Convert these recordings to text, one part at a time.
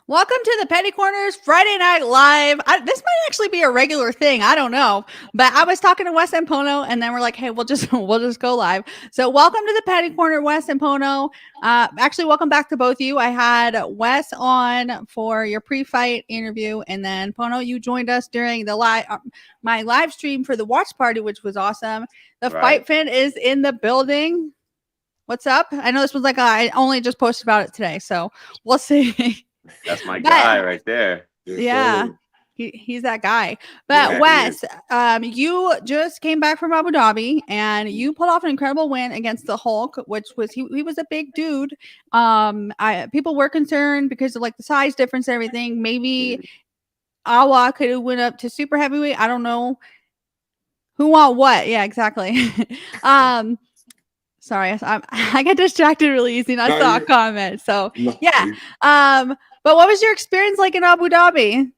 Welcome to the Petty Corners Friday Night Live. This might actually be a regular thing. I don't know, but I was talking to Wes and Pono, and then we're like, "Hey, we'll just we'll just go live." So, welcome to the Petty Corner, Wes and Pono. Actually, welcome back to both of you. I had Wes on for your pre-fight interview, and then Pono, you joined us during the my live stream for the watch party, which was awesome. The Right. Fight Fin is in the building. What's up? I know this was like I only just posted about it today, so we'll see. That's my But guy right there. Yes, yeah, sir. he's that guy. But Yeah, he Wes, is. you just came back from Abu Dhabi and you pulled off an incredible win against the Hulk, which was he was a big dude. People were concerned because of like the size difference and everything. Maybe Mhm. Awa could have went up to super heavyweight. I don't know who want what. Yeah, exactly. um, sorry, I get distracted really easy and I No, saw a you're comment. So no, yeah. But what was your experience like in Abu Dhabi?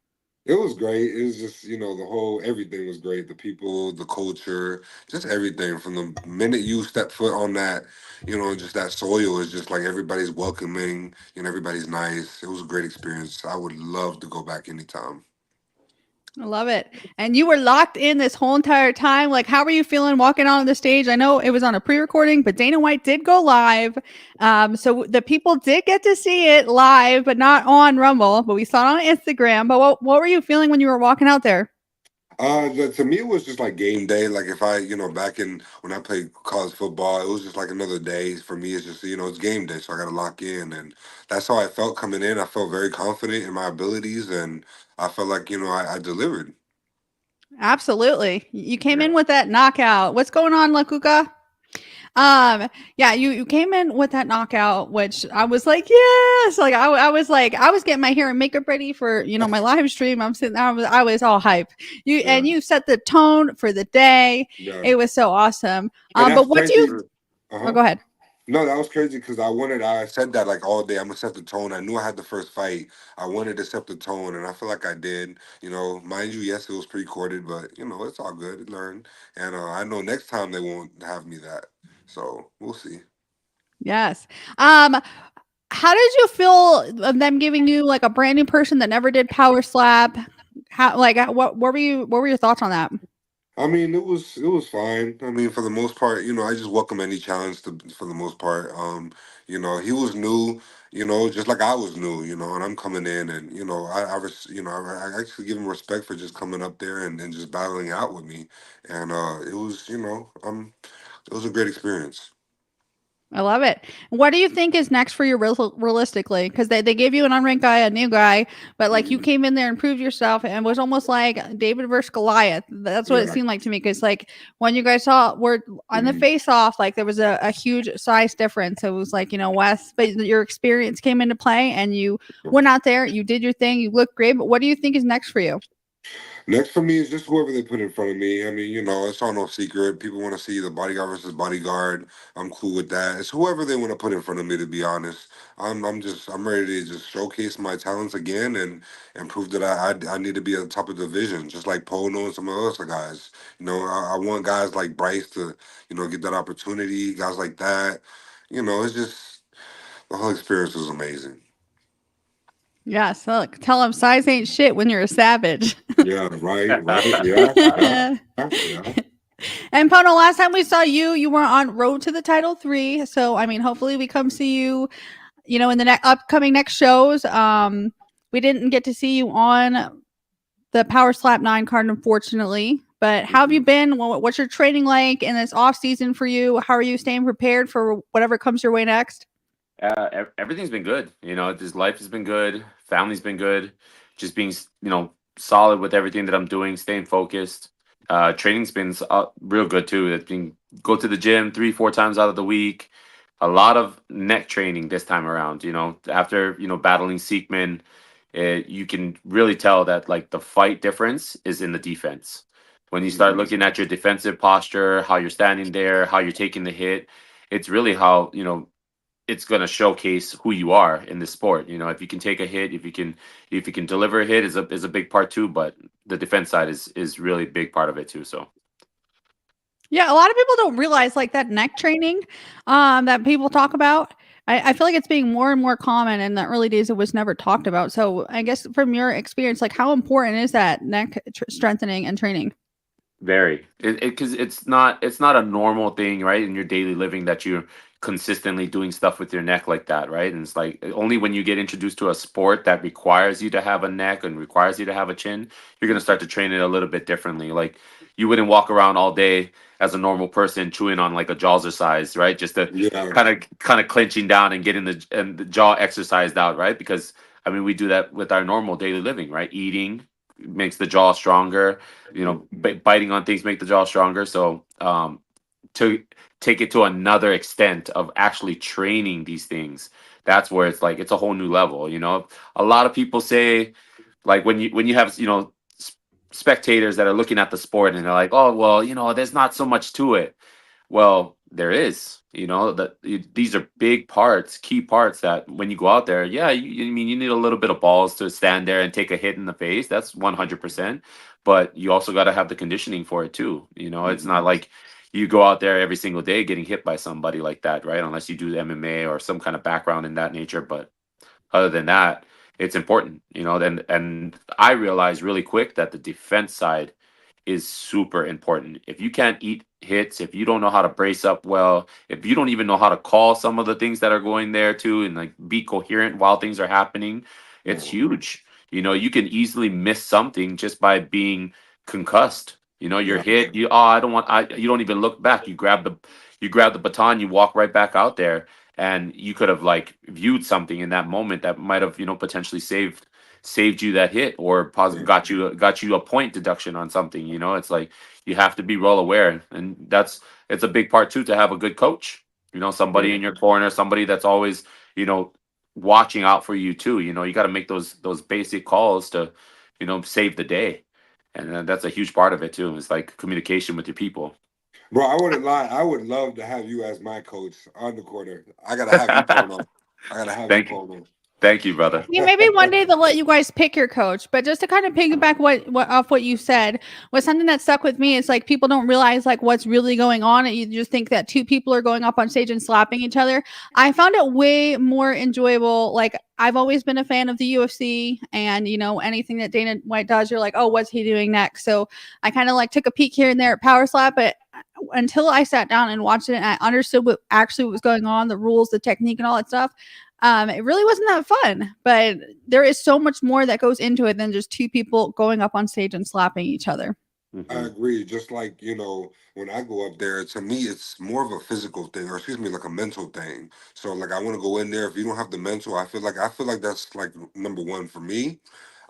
it was great. It was just, the whole everything was great. The people, the culture, just everything. From the minute you step foot on that, just that soil is just like everybody's welcoming, everybody's nice. It was a great experience. I would love to go back anytime. I love it. And you were locked in this whole entire time. Like, how were you feeling walking on the stage? I know it was on a pre-recording, but Dana White did go live. So the people did get to see it live, but not on Rumble. But we saw it on Instagram. But what were you feeling when you were walking out there? To me, it was just like game day. Like if I, back in when I played college football, it was just like another day. For me, it's just, it's game day. So I got to lock in. And that's how I felt coming in. I felt very confident in my abilities and I felt like, I delivered. Absolutely. You came in Yeah. with that knockout. What's going on, Lakuka? Yeah, you came in with that knockout, which I was like, yes. Like I was like, I was getting my hair and makeup ready for my live stream. I'm sitting there, I was all hype. Yeah. You set the tone for the day. Yeah. It was so awesome. And But that's what do you? crazy. True. Oh, Uh-huh. go ahead. No, that was crazy because I said that like all day. I'm gonna set the tone. I knew I had the first fight. I wanted to set the tone, and I feel like I did. Mind you, yes, it was pre-recorded, but it's all good. Learn, and I know next time they won't have me that. So we'll see. Yes. Um, how did you feel of them giving you like a brand new person that never did power slap? What were your thoughts on that? I mean, it was fine. I mean, for the most part, I just welcome any challenge for the most part. He was new, just like I was new, and I'm coming in and I actually give him respect for just coming up there and just battling out with me. And it was, it was a great experience. I love it. What do you think is next for you realistically? Because they gave you an unranked guy, a new guy, but like you Mhm. came in there and proved yourself and was almost like David versus Goliath. That's what it Yeah. seemed like to me. Because like when you guys saw were on the Mhm. face off, like there was a huge size difference. It was like, Wes, but your experience came into play and you went out there, you did your thing, you looked great. But what do you think is next for you? Next for me is just whoever they put in front of me. I mean, it's all no secret. People want to see the bodyguard versus bodyguard. I'm cool with that. It's whoever they want to put in front of me, to be honest. I'm ready to just showcase my talents again and prove that I need to be at the top of the division, just like Pono and some of the other guys. I want guys like Bryce to, get that opportunity, guys like that. It's just the whole experience was amazing. Yeah, so tell them size ain't shit when you're a savage. Yeah, right, right. Yeah, yeah, And yeah. Pono, last time we saw you, you were on Road to the Title 3. So, I mean, hopefully we come see you, in the upcoming next shows. We didn't get to see you on the Power Slap 9 card, unfortunately. But how have you Mhm. been? What's your training like in this off season for you? How are you staying prepared for whatever comes your way next? Everything's been good. This life has been good. Family's been good. Just being, solid with everything that I'm doing, staying focused. Training's been real good too. It's been go to the gym 3, 4 times out of the week. A lot of neck training this time around. After battling Seekman, you can really tell that like the fight difference is in the defense. When you start Mhm. looking at your defensive posture, how you're standing there, how you're taking the hit, it's really how it's going to showcase who you are in this sport. If you can take a hit, if you can deliver a hit is a big part too, but the defense side is really big part of it too. So Yeah, a lot of people don't realize like that neck training that people talk about. I feel like it's being more and more common. In the early days, it was never talked about. So I guess from your experience, like how important is that neck strengthening and training? Very, because it's not a normal thing, right, in your daily living that you're consistently doing stuff with your neck like that, right? And it's like only when you get introduced to a sport that requires you to have a neck and requires you to have a chin, you're gonna start to train it a little bit differently. Like you wouldn't walk around all day as a normal person chewing on like a jazzercise, right? Just to Yeah. kind of clenching down and getting the jaw exercised out, right? Because I mean we do that with our normal daily living, right? Eating makes the jaw stronger, biting on things make the jaw stronger. So to take it to another extent of actually training these things, that's where it's like it's a whole new level. A lot of people say, like when you have spectators that are looking at the sport and they're like, oh well, there's not so much to it. Well, there is. These are big parts, key parts that when you go out there, yeah, I mean, you need a little bit of balls to stand there and take a hit in the face. That's 100%. But you also got to have the conditioning for it too. It's not like you go out there every single day getting hit by somebody like that, right? Unless you do MMA or some kind of background in that nature. But other than that, it's important, and I realized really quick that the defense side is super important. If you can't eat hits, if you don't know how to brace up well, if you don't even know how to call some of the things that are going there too and like be coherent while things are happening, it's huge. You can easily miss something just by being concussed. You're Yeah. hit, you don't even look back. You grab the baton, you walk right back out there, and you could have like viewed something in that moment that might have potentially saved you that hit or got you a point deduction on something. It's like you have to be well aware, and it's a big part too to have a good coach. Somebody in your corner, somebody that's always you know watching out for you too. You got to make those basic calls to save the day, and that's a huge part of it too. It's like communication with your people. Bro, I wouldn't lie. I would love to have you as my coach on the corner. I gotta have you, Polo. I gotta have you, Thank you. Polo. Thank you, brother. Yeah, maybe one day they'll let you guys pick your coach. But just to kind of piggyback what off what you said was something that stuck with me. It's like people don't realize like what's really going on, and you just think that two people are going up on stage and slapping each other. I found it way more enjoyable. Like I've always been a fan of the UFC, and anything that Dana White does, you're like, oh, what's he doing next? So I kind of like took a peek here and there at Power Slap, but until I sat down and watched it and I understood what actually was going on, the rules, the technique, and all that stuff. It really wasn't that fun, but there is so much more that goes into it than just two people going up on stage and slapping each other. I Mhm. agree. Just like, when I go up there, to me, it's more of a physical thing, or excuse me, like a mental thing. So like I want to go in there. If you don't have the mental, I feel like that's like number one for me.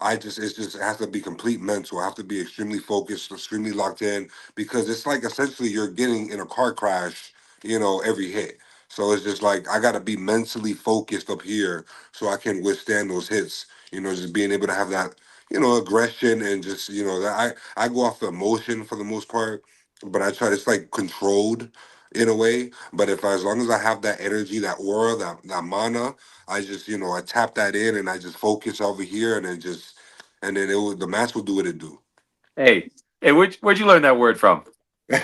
It has to be complete mental. I have to be extremely focused, extremely locked in, because it's like essentially you're getting in a car crash, every hit. So it's just like I gotta be mentally focused up here so I can withstand those hits. Just being able to have that, aggression and just, that I go off the emotion for the most part, but I try to, it's like controlled in a way. But as long as I have that energy, that aura, that mana, I just, I tap that in and I just focus over here and then the match will do what it do. Hey, where'd you learn that word from? This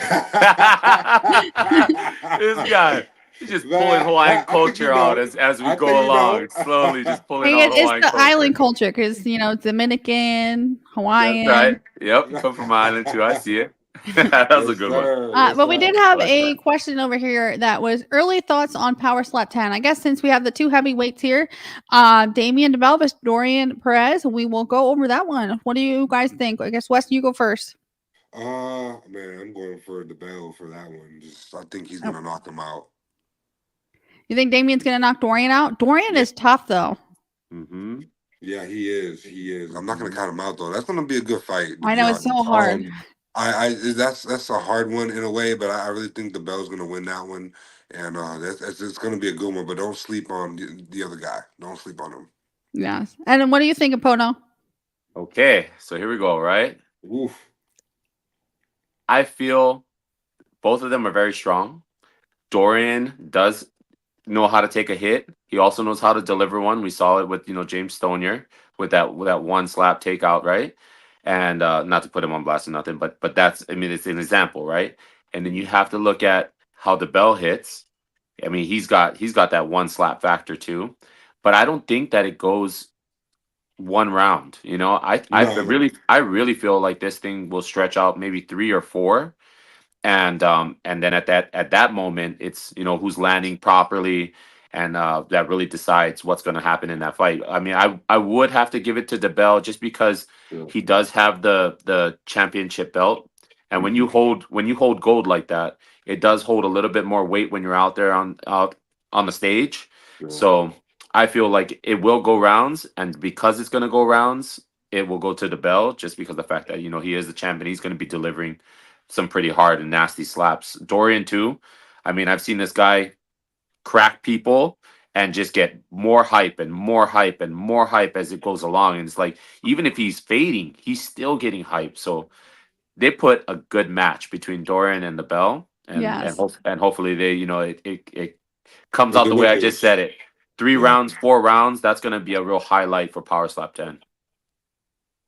guy, he's just pulling Man, Hawaiian I think culture out as we I go think along, slowly just pulling Hey, out it's Hawaiian the culture. island culture because Dominican, That's Hawaiian. right. Yep, you come from Ireland too. I see it. That was a Yes, good one. sir. Yes, But we did sir. have I like a that. question over here that was early thoughts on Power Slap 10. I guess since we have the two heavyweights here, Damian DeBelvis, Dorian Perez, we will go over that one. What do you guys think? I guess, Wes, you go first. Man, I'm going for the bell for that one. Just I think he's Oh, gonna knock him out. you think Damian's going to knock Dorian out? Dorian Yeah, is tough, though. Mm-hmm. yeah, he is. He is. I'm not gonna count him out though. That's gonna be a good fight, to I be know it's so honest. hard. I that's a hard one in a way, but I really think the Bell's gonna win that one, and that's it's gonna be a good one. But don't sleep on the other guy. Don't sleep on him. Yes. And then what do you think of Pono? Okay, so here we go, right? Oof. I feel both of them are very strong. Dorian does know how to take a hit. He also knows how to deliver one. We saw it with James Stonier with that one slap takeout, right? And not to put him on blast or nothing, but that's, I mean, it's an example, right? And then you have to look at how the bell hits, I mean, he's got that one slap factor too, but I don't think that it goes one round. You know, No, I really feel like this thing will stretch out maybe 3 or 4, and then at that moment it's, you know, who's landing properly, and that really decides what's going to happen in that fight. I mean, I would have to give it to DeBell just because yeah. he does have the championship belt, and when you Mhm. hold gold like that, it does hold a little bit more weight when you're out there on the stage. Yeah. So I feel like it will go rounds, and because it's going to go rounds, it will go to DeBell just because of the fact that, you know, he is the champion. He's going to be delivering some pretty hard and nasty slaps. Dorian too. I mean, I've seen this guy crack people and just get more hype and more hype and more hype as it goes along. And it's like, even if he's fading, he's still getting hype. So they put a good match between Dorian and the Bell, Yes. and hopefully they, you know, it comes It out the way I just delivers. said it. 3 Yeah. rounds, 4 rounds. That's going to be a real highlight for Power Slap 10.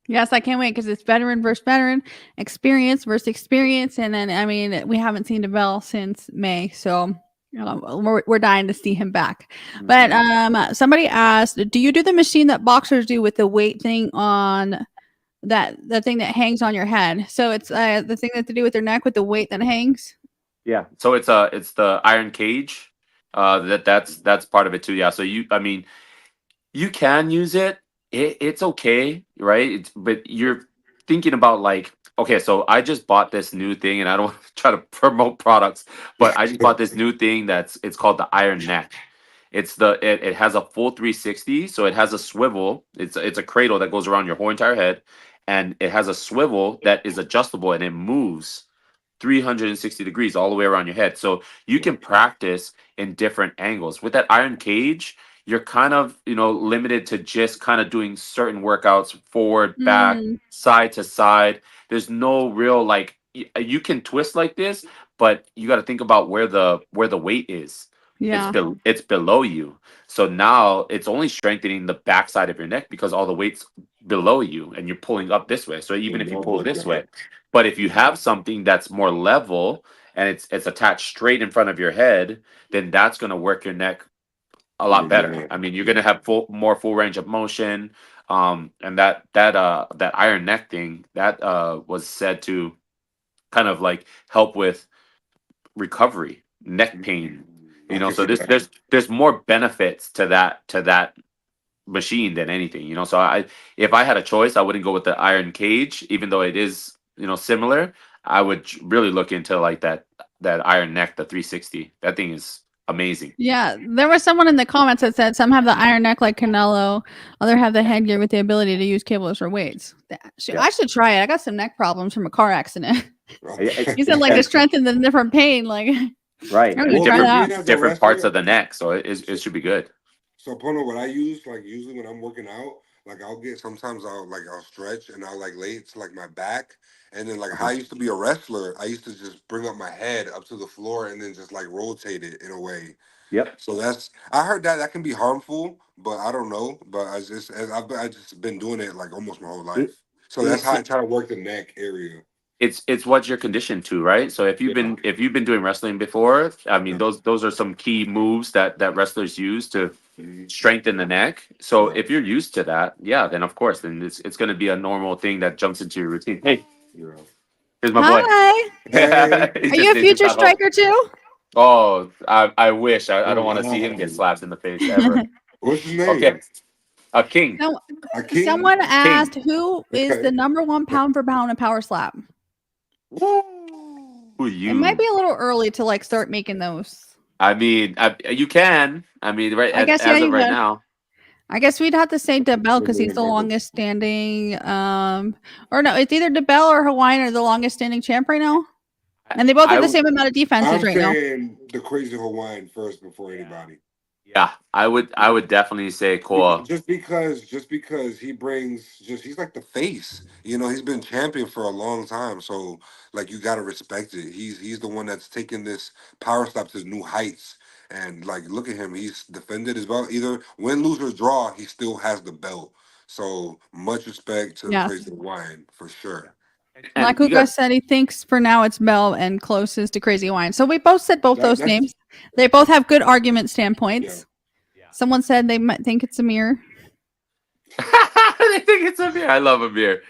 Yes, I can't wait because it's veteran versus veteran, experience versus experience, and then I mean we haven't seen DeBell since May, so we're dying to see him back. But somebody asked, do you do the machine that boxers do with the weight thing on the thing that hangs on your head? So it's the thing that to do with their neck with the weight that hangs. Yeah. So it's the iron cage. That's part of it too. Yeah. So I mean, you can use it. It's okay, right? But you're thinking about like, okay, so I just bought this new thing, and I don't want to try to promote products, but I just bought this new thing it's called the Iron Neck. It has a full 360, so it has a swivel. It's a cradle that goes around your whole entire head, and it has a swivel that is adjustable, and it moves 360 degrees all the way around your head. So you can practice in different angles. With that iron cage, you're kind of, you know, limited to just kind of doing certain workouts forward, back, Mm, side to side. There's no real like you can twist like this, but you got to think about where the weight is. yeah. It's below you. So now it's only strengthening the backside of your neck because all the weight's below you and you're pulling up this way. So even if you pull this way, but if you have something that's more level and it's attached straight in front of your head, then that's going to work your neck a lot better. I mean, you're going to have more full range of motion. And that iron neck thing that was said to kind of like help with recovery, neck pain. You I know, can so see that. there's more benefits to that machine than anything. You know, so if I had a choice, I wouldn't go with the iron cage, even though it is, you know, similar. I would really look into like that iron neck, the 360. That thing is amazing. Yeah, there was someone in the comments that said some have the iron neck like Canelo, other have the headgear with the ability to use cables for weights. Yeah. I should try it. I got some neck problems from a car accident. Okay. You said like to strengthen the different pain, like Right. I'm gonna Well, try being that. as a Different parts wrestler, of the neck, so it should be good. so Pono, what I use, like usually when I'm working out, like I'll get sometimes I'll stretch and I'll like lay it to like my back, and then like how I used to be a wrestler, I used to just bring up my head up to the floor and then just like rotate it in a way. Yep. So that's I heard that can be harmful, but I don't know. But I just been doing it like almost my whole It, life. So that's it's how I try to work the neck area. it's what you're conditioned to, right? So Yeah. if you've been doing wrestling before, I mean Yeah. those are some key moves that wrestlers use to Mhm. strengthen the neck. So Yeah. if you're used to that, yeah, then of course, then it's going to be a normal thing that jumps into your routine. Hey, Yeah. here's my boy. Hi, Hey. He are just you a needs to future stop. Oh, striker too? oh, I wish I Oh don't want to see him get wow. slapped in the face ever. What's his name? Okay, a king. So, A king? someone asked King. who is Okay. the number one pound for pound in power slap. Woo. Who It might you? be a little early to like start making those. I mean, you can. I mean, right I guess yeah, as of you right could. now. I guess we'd have to say DeBell because he's the longest standing. Or no, it's either DeBell or Hawaiian are the longest standing champ right now, and they both have the I same amount of defenses I'm right now. saying the crazy Hawaiian first before anybody. Yeah, I would definitely say Cole. Just because he brings he's like the face. You know, he's been champion for a long time. So like you gotta respect it. He's the one that's taken this power slap to new heights. And like look at him, he's defended his belt. Either win, lose, or draw, he still has the belt. So much respect to the Yes. crazy Hawaiian for sure. And Like you Luca got said, he thinks for now it's Bell and closest to Crazy Wine. So we both said both That, those that's names. They both have good argument standpoints. Someone said they might think it's Amir. They think it's Amir. I love Amir.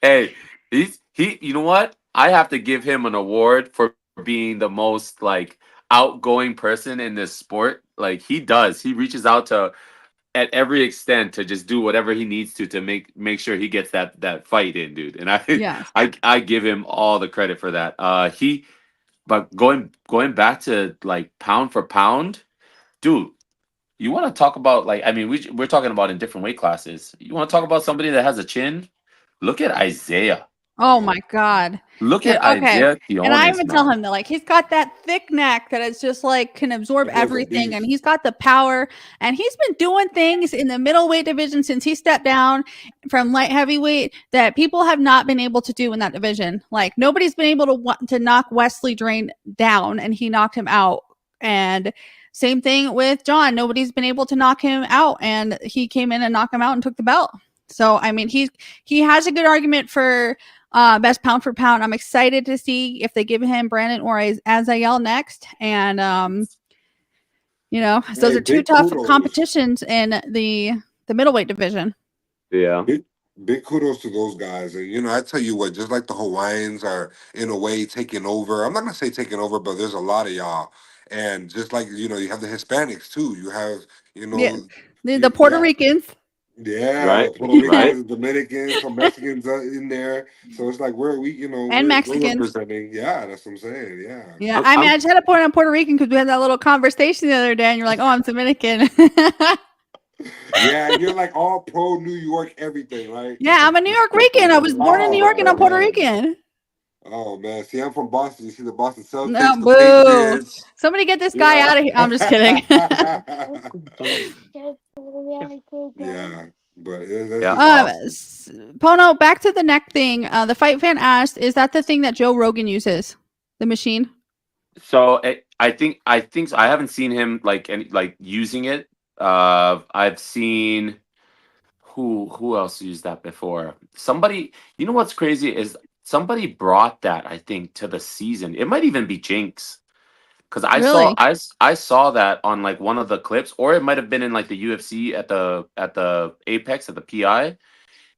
Hey, he. You know what? I have to give him an award for being the most like outgoing person in this sport. Like he does. He reaches out to at every extent to just do whatever he needs to make sure he gets that fight in, dude. And I Yes. I give him all the credit for that. But going back to like pound for pound, dude. You want to talk about like I mean we're talking about in different weight classes. You want to talk about somebody that has a chin? Look at Isaiah. Oh my God. Look And at okay. Isaiah And I Quiones, even tell man. him that like he's got that thick neck that it's just like can absorb That boy's a everything, and beast. he's got the power, and he's been doing things in the middleweight division since he stepped down from light heavyweight that people have not been able to do in that division. Like nobody's been able to knock Wesley Drain down, and he knocked him out. And same thing with John. Nobody's been able to knock him out, and he came in and knocked him out and took the belt. So I mean, he has a good argument for best pound for pound. I'm excited to see if they give him Brandon or Azael next. And those Hey, are two big tough kudos. competitions in the middleweight division. Yeah. Big kudos to those guys. And I tell you what, just like the Hawaiians are in a way taking over. I'm not gonna say taking over, but there's a lot of y'all. And just like you have the Hispanics too. You have Yeah, the Puerto yeah. Ricans. Yeah, Right, Puerto Ricans, right. Dominicans, some Mexicans in there. So it's like And we're Mexicans. representing. Yeah, that's what I'm saying. Yeah. Yeah, I mean, I just had to point on Puerto Rican because we had that little conversation the other day, and you're like, "Oh, I'm Dominican." Yeah, you're like all pro New York, everything, right? Yeah, I'm a New York Rican. I was born in New York, and I'm Puerto Rican. Oh man, see, I'm from Boston. You see the Boston Celtics, No, the boo! Patriots. Somebody get this guy out of here. I'm just kidding. Yeah, but Yeah. just Pono, back to the neck thing. The fight fan asked, "Is that the thing that Joe Rogan uses? The machine?" So I think so. I haven't seen him like using it. I've seen who else used that before? Somebody. You know what's crazy is somebody brought that I think to the season. It might even be Jinx. Because Really? I saw that on like one of the clips, or it might have been in like the UFC at the Apex at the PI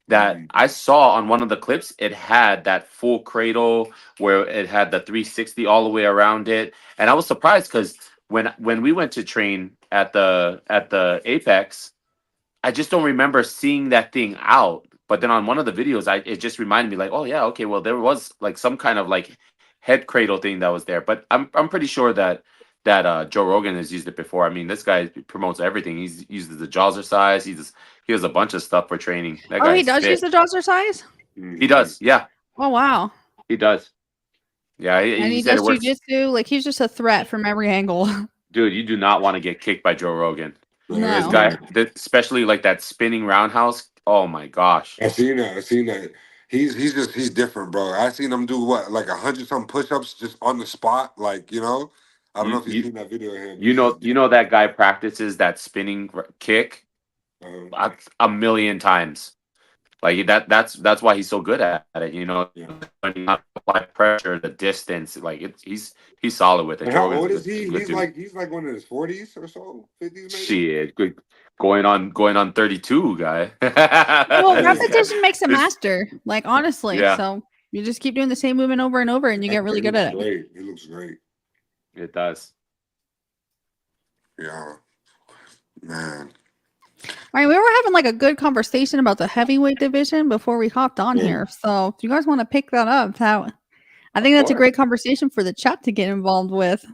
that I saw on one of the clips. It had that full cradle where it had the 360 all the way around it, and I was surprised because when we went to train at the Apex, I just don't remember seeing that thing out. But then on one of the videos, it just reminded me like, oh yeah, okay, well there was like some kind of like head cradle thing that was there. But I'm pretty sure that Joe Rogan has used it before. I mean, this guy promotes everything. He's uses the jazzercise. He has a bunch of stuff for training. That Oh, guy he does use the jazzercise? He does. Yeah, Oh, wow. he does. Yeah, And he he said does it works. jujitsu. Like he's just a threat from every angle. Dude, you do not want to get kicked by Joe Rogan. No. This guy, especially like that spinning roundhouse. Oh my gosh. I seen that. He's different, bro. I seen him do what, like 100 something push-ups just on the spot, like I don't know if you've seen that video of him. You know that guy practices that spinning kick Uh-huh. a million times. Like that's why he's so good at it. When you not apply pressure, the distance, like he's solid with it. And Joe how Rogan's old a is he? good dude. He's like one in his 40s or so, 50s maybe. Shit, good. Going on 32, guy. Well, repetition makes a master. Like honestly, Yeah. so you just keep doing the same movement over and over, and you get really good at it. Great. He looks great. It does. Yeah, man. I mean, we were having like a good conversation about the heavyweight division before we hopped on Yeah. here. So if you guys want to pick that up, I think that's a great conversation for the chat to get involved with.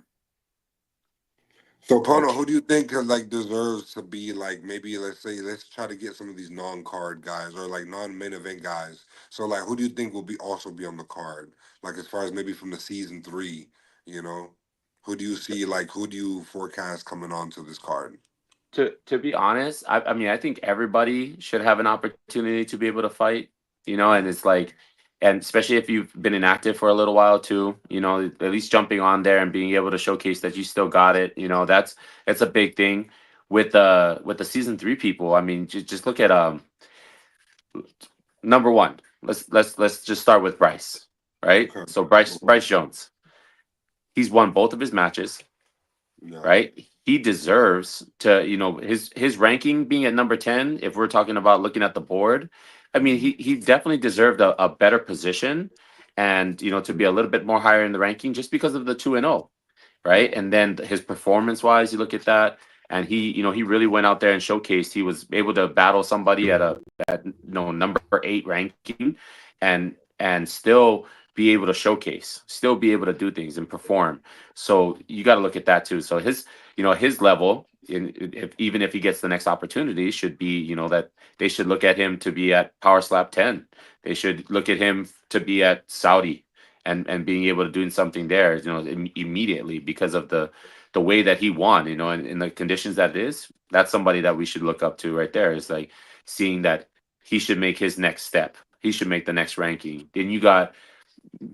So Pono, who do you think deserves to be like, maybe let's try to get some of these non-card guys or like non-main event guys. So like, who do you think will also be on the card? Like as far as maybe from the season 3, who do you see, like who do you forecast coming onto this card? To be honest, I mean I think everybody should have an opportunity to be able to fight, and it's like, and especially if you've been inactive for a little while too, at least jumping on there and being able to showcase that you still got it, it's a big thing with the season 3 people. I mean, just look at number 1. Let's just start with Bryce, right? Okay. So Bryce Jones, he's won both of his matches. Yeah. right? He deserves to, his ranking being at number 10, if we're talking about looking at the board, I mean, he definitely deserved a better position and, to be a little bit more higher in the ranking just because of the 2-0, right? And then his performance wise, you look at that, and he really went out there and showcased. He was able to battle somebody at number 8 ranking, and still be able to showcase, still be able to do things and perform. So you got to look at that too. So his level, even if he gets the next opportunity, should be, that they should look at him to be at Power Slap 10. They should look at him to be at Saudi and being able to do something there, immediately because of the way that he won, and in the conditions that it is. That's somebody that we should look up to right there. Is like seeing that he should make his next step. He should make the next ranking. Then you got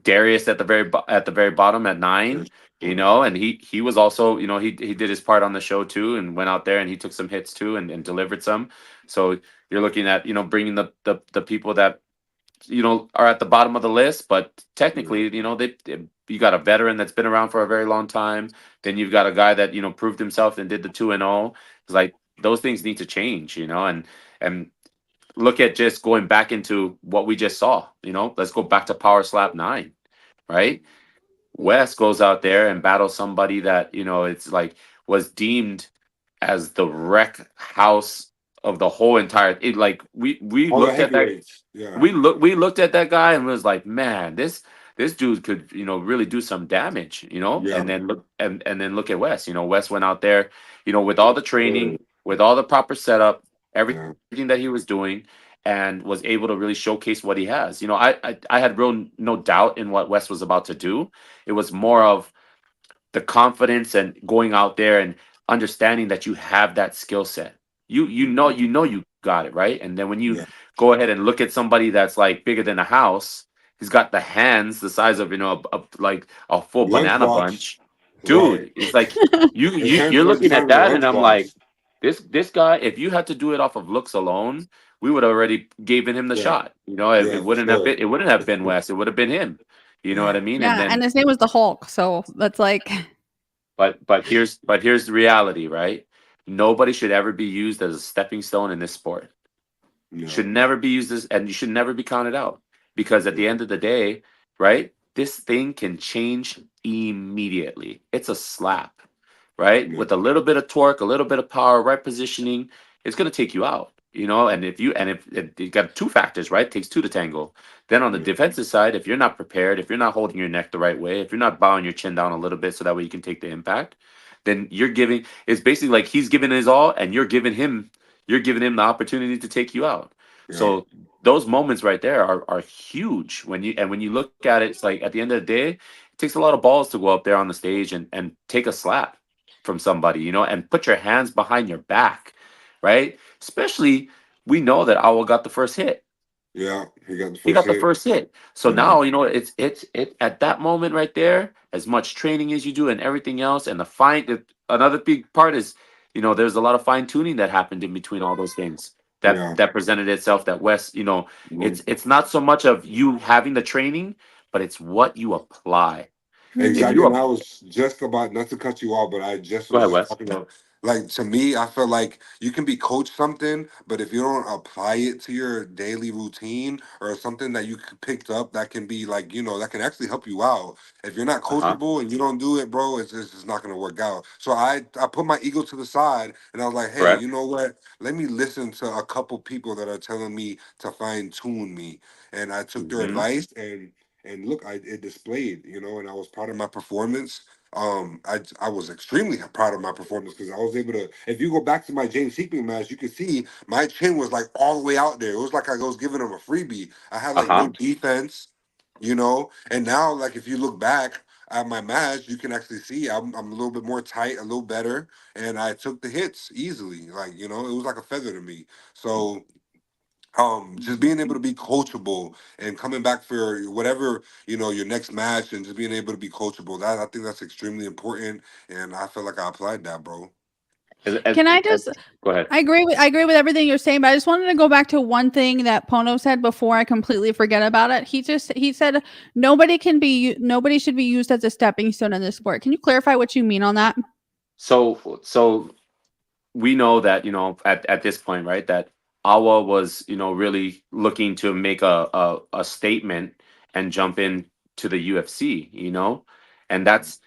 Darius at the very bottom at 9, and he was also, he did his part on the show too, and went out there and he took some hits too, and delivered some. So you're looking at, bringing the people that, are at the bottom of the list, but technically, you got a veteran that's been around for a very long time. Then you've got a guy that, proved himself and did the 2-0. It's like those things need to change, and look at just going back into what we just saw. Let's go back to Power Slap 9, right? Wes goes out there and battles somebody that, it's like was deemed as the wreck house of the whole entire. Like we All the looked at that. heavyweights. Yeah. We looked at that guy and was like, man, this dude could, really do some damage, Yeah. and then look at Wes. Wes went out there, with all the training, with all the proper setup, everything that he was doing, and was able to really showcase what he has. I had real no doubt in what Wes was about to do. It was more of the confidence and going out there and understanding that you have that skill set. You got it, right. And then when you go ahead and look at somebody that's like bigger than a house, he's got the hands the size of, like a full banana Lunchbox. bunch, dude. Right. It's like His hands you're like the looking size at of a that, and I'm lunchbox. like, this guy, if you had to do it off of looks alone, we would have already given him the Yeah. shot. Yeah, It wouldn't for have sure. been, it wouldn't have been Wes. It would have been him. You know what I mean? And Yeah, then and his name was the Hulk, so that's like, but here's the reality, right? Nobody should ever be used as a stepping stone in this sport. No. Should never be used as, and you should never be counted out, because at the end of the day, right? This thing can change immediately. It's a slap, right? Yeah. With a little bit of torque, a little bit of power, right positioning, it's going to take you out. And if you got two factors, right? It takes two to tango. Then on the defensive side, if you're not prepared, if you're not holding your neck the right way, if you're not bowing your chin down a little bit so that way you can take the impact, then it's basically like he's giving his all, and you're giving him the opportunity to take you out. Yeah. So those moments right there are huge when you look at it. It's like at the end of the day, it takes a lot of balls to go up there on the stage and take a slap from somebody, and put your hands behind your back, right? Especially, we know that Owl got the first hit. Yeah, he got the first He got the hit. first hit. So now, it's at that moment right there, as much training as you do and everything else, and another big part is, there's a lot of fine tuning that happened in between all those things that presented itself. That Wes, it's not so much of you having the training, but it's what you apply. Exactly. And I was just about, not to cut you off, but I just Go ahead, was Wes. talking about, like, to me, I feel like you can be coached something, but if you don't apply it to your daily routine or something that you picked up that can be like, that can actually help you out. If you're not coachable and you don't do it, bro, it's just not going to work out. So I put my ego to the side and I was like, hey, Correct. you know what? Let me listen to a couple people that are telling me to fine tune me. And I took their advice, and look, it displayed, and I was proud of my performance. I was extremely proud of my performance because I was able to. If you go back to my James Heekman match, you can see my chin was like all the way out there. It was like I was giving him a freebie. I had like no defense, And now, like, if you look back at my match, you can actually see I'm a little bit more tight, a little better, and I took the hits easily. Like, it was like a feather to me. So just being able to be coachable and coming back for whatever, your next match, and just being able to be coachable, that I think that's extremely important, and I feel like I applied that, bro. Can I just go ahead? I agree with everything you're saying, but I just wanted to go back to one thing that Pono said before I completely forget about it. He said nobody should be used as a stepping stone in this sport. Can you clarify what you mean on that? So we know that, at this point, right, that Awa was, really looking to make a statement and jump in to the UFC, and that's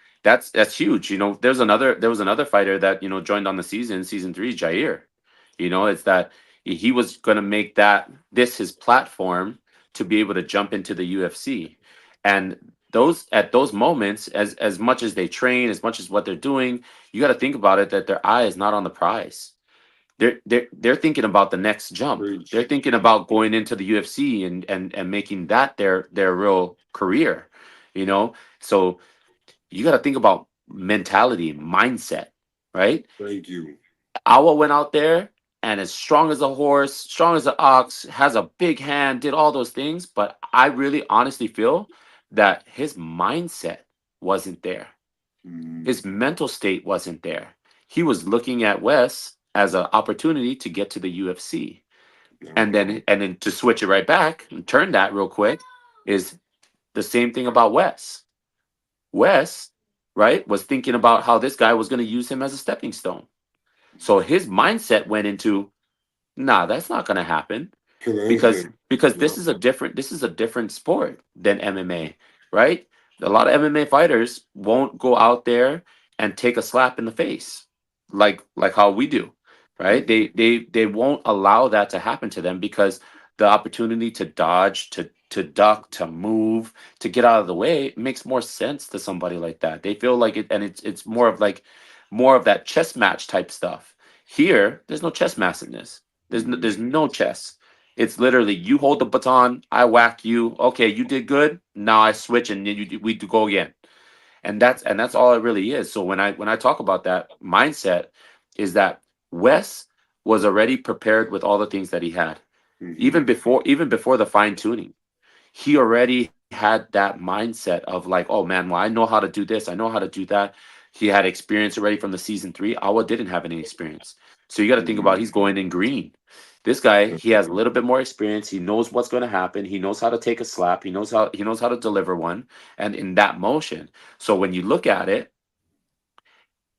huge. There was another fighter that, joined on the season 3, Jair. It's that he was going to make this his platform to be able to jump into the UFC. And those moments, as much as they train, as much as what they're doing, you got to think about it, that their eye is not on the prize. They're thinking about the next jump. Preach. They're thinking about going into the UFC and making that their real career. So you got to think about mentality, mindset, right? Thank you. Awa went out there and as strong as a horse, strong as an ox, has a big hand, did all those things. But I really honestly feel that his mindset wasn't there. His mental state wasn't there. He was looking at Wes as an opportunity to get to the UFC. And then to switch it right back and turn that real quick is the same thing about Wes. Wes, right, was thinking about how this guy was going to use him as a stepping stone. So his mindset went into, nah, that's not going to happen, because this is a different sport than MMA, right? A lot of MMA fighters won't go out there and take a slap in the face like how we do, right? They won't allow that to happen to them, because the opportunity to dodge, to duck, to move, to get out of the way makes more sense to somebody like that. They feel like it, and it's more of that chess match type stuff. Here, there's no chess match in this. There's no chess. It's literally, you hold the baton, I whack you. Okay, you did good. Now I switch, and then we do go again. And that's all it really is. So when I talk about that mindset, is that Wes was already prepared with all the things that he had, even before the fine tuning. He already had that mindset of like, oh man, well, I know how to do this, I know how to do that. He had experience already from the season 3. Awa didn't have any experience. So you got to think about, he's going in green. This guy, he has a little bit more experience. He knows what's going to happen. He knows how to take a slap. He knows how to deliver one, and in that motion. So when you look at it,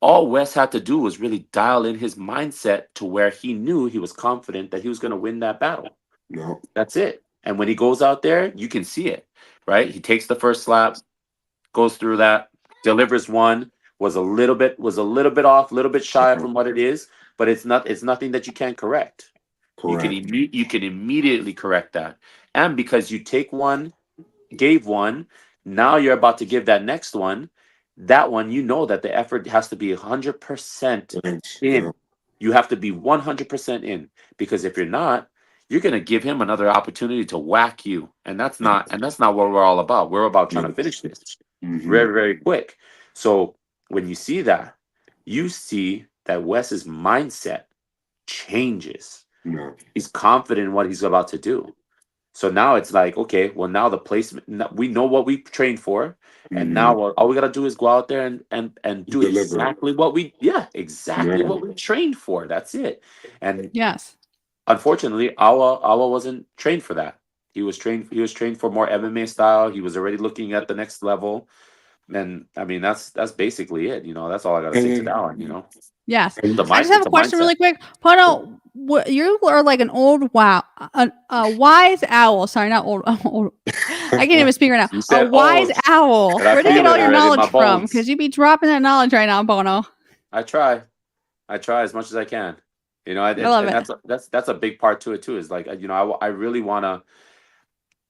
all Wes had to do was really dial in his mindset to where he knew he was confident that he was going to win that battle. No. That's it. And when he goes out there, you can see it, right? He takes the first slap, goes through that, delivers one, was a little bit off, a little bit shy from what it is, but it's nothing that you can't correct. Correct. You can immediately correct that. And because you take one, gave one, now you're about to give that next one. That one, that the effort has to be 100% Thanks. in. Yeah. You have to be 100% in, because if you're not, you're going to give him another opportunity to whack you. And that's not what we're all about. We're about trying to finish this very, very quick. So when you see that, you see that Wes's mindset changes. No. He's confident in what he's about to do. So now it's like, okay, well, now the placement, we know what we trained for, and now all we gotta do is go out there and do Deliver. exactly what we trained for. That's it. And Yes. unfortunately, Awa wasn't trained for that. He was trained for more MMA style. He was already looking at the next level. And I mean, that's basically it. That's all I gotta say to that one. Yes. And I just have a question really quick. Pono, you are like an old wise owl. Sorry, not old. I can't even speak right You now. said A wise old, owl. and I Where do you feel get all it your already in my knowledge from? bones. Because you be dropping that knowledge right now, Pono. I try as much as I can. I love And it. that's a big part to it too. Is like, I really want to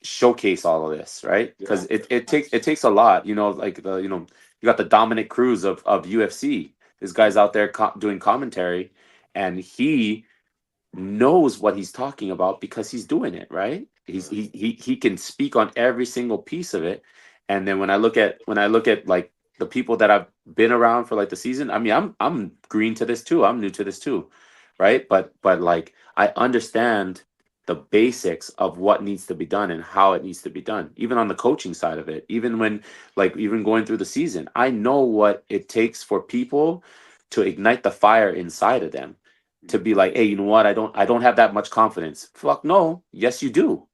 showcase all of this, right? Because it takes a lot. Like you got the Dominic Cruz of UFC. This guy's out there doing commentary, and he knows what he's talking about because he's doing it, right? He can speak on every single piece of it. And then when I look at like the people that I've been around for like the season, I mean, I'm green to this too. I'm new to this too, right? But like, I understand the basics of what needs to be done and how it needs to be done, even on the coaching side of it. Even going through the season, I know what it takes for people to ignite the fire inside of them, to be like, hey, you know what? I don't have that much confidence. Fuck no. Yes, you do.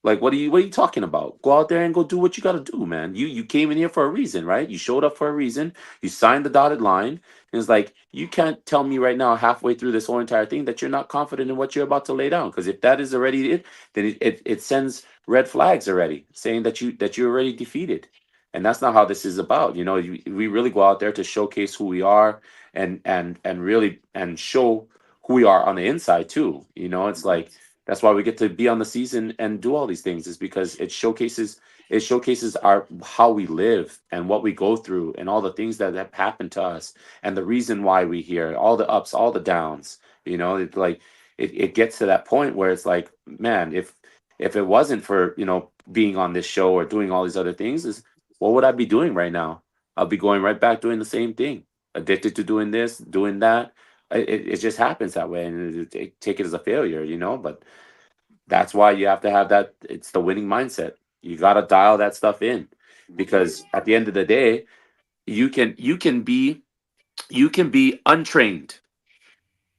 Like, what are you talking about? Go out there and go do what you got to do, man. You came in here for a reason, right? You showed up for a reason. You signed the dotted line. And it's like, you can't tell me right now, halfway through this whole entire thing, that you're not confident in what you're about to lay down. Because if that is already it, then it sends red flags already, saying that you're already defeated. And that's not how this is about. We really go out there to showcase who we are, and really and show who we are on the inside too. It's like, that's why we get to be on the season and do all these things, is because it showcases our how we live and what we go through and all the things that have happened to us, and the reason why we here, all the ups, all the downs. It's like, it gets to that point where it's like, man, if it wasn't for being on this show or doing all these other things, is what would I be doing right now? I'll be going right back doing the same thing, addicted to doing this, doing that. It just happens that way, and take it as a failure, but that's why you have to have that. It's the winning mindset. You got to dial that stuff in, because at the end of the day, you can be untrained,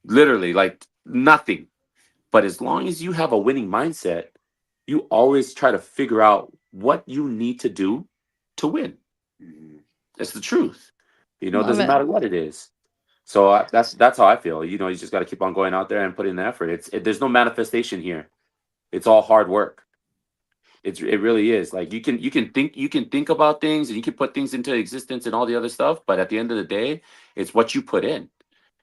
literally, like nothing. But as long as you have a winning mindset, you always try to figure out what you need to do to win. Mhm. That's the truth. It Love doesn't it. matter what it is. So that's how I feel. You just got to keep on going out there and put in the effort. There's no manifestation here. It's all hard work. It really is. Like, you can think about things, and you can put things into existence and all the other stuff, but at the end of the day, it's what you put in.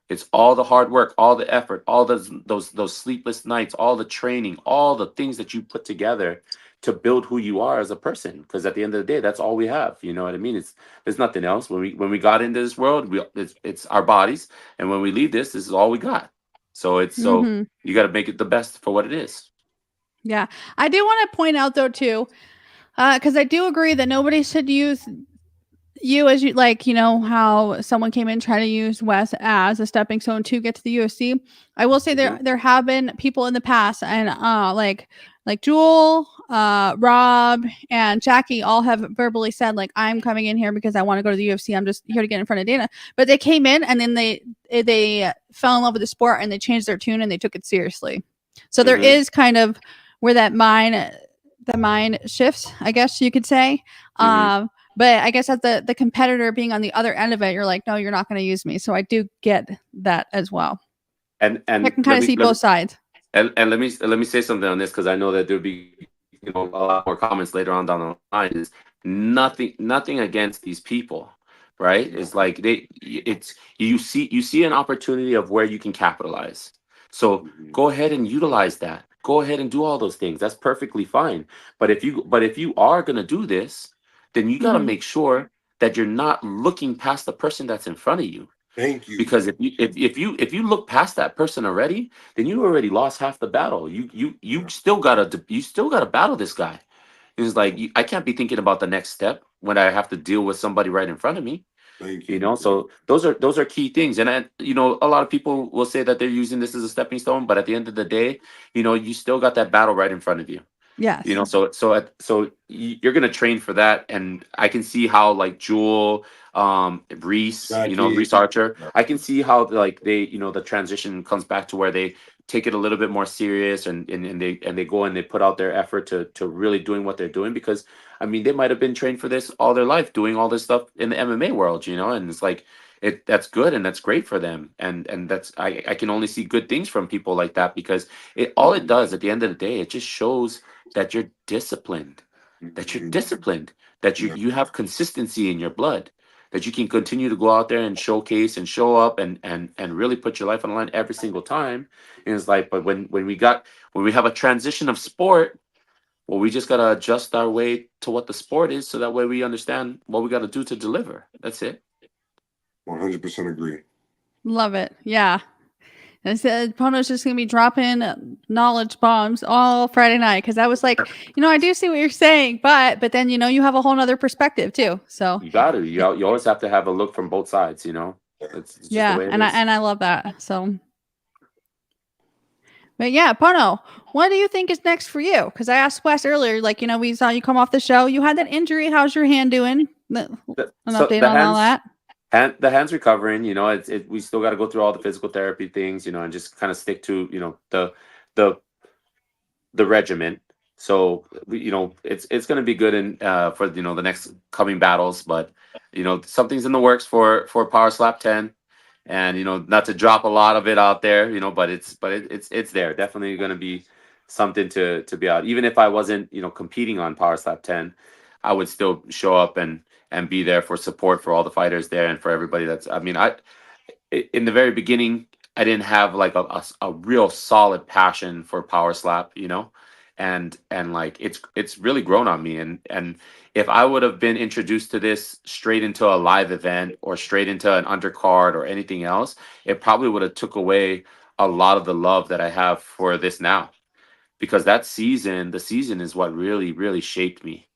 It's all the hard work, all the effort, all those sleepless nights, all the training, all the things that you put together to build who you are as a person. Because at the end of the day, that's all we have. You know what I mean? There's nothing else. When we got into this world, it's our bodies, and when we leave this is all we got. So Hmm. you got to make it the best for what it is. Yeah. I do want to point out though too, because I do agree that nobody should use you as you like, how someone came in trying to use Wes as a stepping stone to get to the UFC. I will say there Mhm. there have been people in the past, and like Jewel, Rob, and Jackie all have verbally said, like, I'm coming in here because I want to go to the UFC. I'm just here to get in front of Dana. But they came in and then they fell in love with the sport and they changed their tune and they took it seriously. So there Mhm. is kind of where the mind shifts, I guess you could say. Mhm. But I guess as the competitor being on the other end of it, you're like, no, you're not going to use me. So I do get that as well. And I and can kind let of me see let me both sides. and let me say something on this, because I know that there'll be a lot more comments later on down the line. Is nothing against these people, right? Yeah. It's like it's you see an opportunity of where you can capitalize. So Mhm. go ahead and utilize that. Go ahead and do all those things. That's perfectly fine. But if you are gonna do this, then you got to Hmm. make sure that you're not looking past the person that's in front of you. Thank you. Because if you look past that person already, then you already lost half the battle. You Yeah. still gotta battle this guy. It's like, I can't be thinking about the next step when I have to deal with somebody right in front of me. Thank You you. know, so those are key things. And a lot of people will say that they're using this as a stepping stone, but at the end of the day, you still got that battle right in front of you. Yes. You're gonna train for that, and I can see how, like, Jewel, Reese, Jackie. Reese Archer, Yeah. I can see how, like, they, the transition comes back to where they take it a little bit more serious, and they go and they put out their effort to really doing what they're doing, because I mean, they might have been trained for this all their life, doing all this stuff in the MMA world, and it's like, that's good and that's great for them, and that's, I can only see good things from people like that, because all it does at the end of the day, it just shows that you're disciplined, that you're Mhm. disciplined, that you Yeah. you have consistency in your blood, that you can continue to go out there and showcase and show up, and really put your life on the line every single time. And it's like, but when we have a transition of sport, well, we just gotta adjust our way to what the sport is, so that way we understand what we gotta do to deliver. That's it. 100% agree. Love it. Yeah. I said Pono's just gonna be dropping knowledge bombs all Friday night because I was like, I do see what you're saying, but then you have a whole nother perspective too. So You gotta. You always have to have a look from both sides. It's just the yeah, way it and I is. and I love that. So, but yeah, Pono, what do you think is next for you? Because I asked Wes earlier, like, we saw you come off the show. You had that injury. How's your hand doing? An So update on all that. the hands recovering. We still got to go through all the physical therapy things. And just kind of stick to the the regimen. So it's going to be good in for the next coming battles. But something's in the works for Power Slap 10, and not to drop a lot of it out there, but it's there. Definitely going to be something to be out. Even if I wasn't competing on Power Slap 10, I would still show up and be there for support for all the fighters there and for everybody that's. I mean, in the very beginning, I didn't have like a real solid passion for Power Slap, and like it's really grown on me. And if I would have been introduced to this straight into a live event or straight into an undercard or anything else, it probably would have took away a lot of the love that I have for this now. Because the season is what really, really shaped me.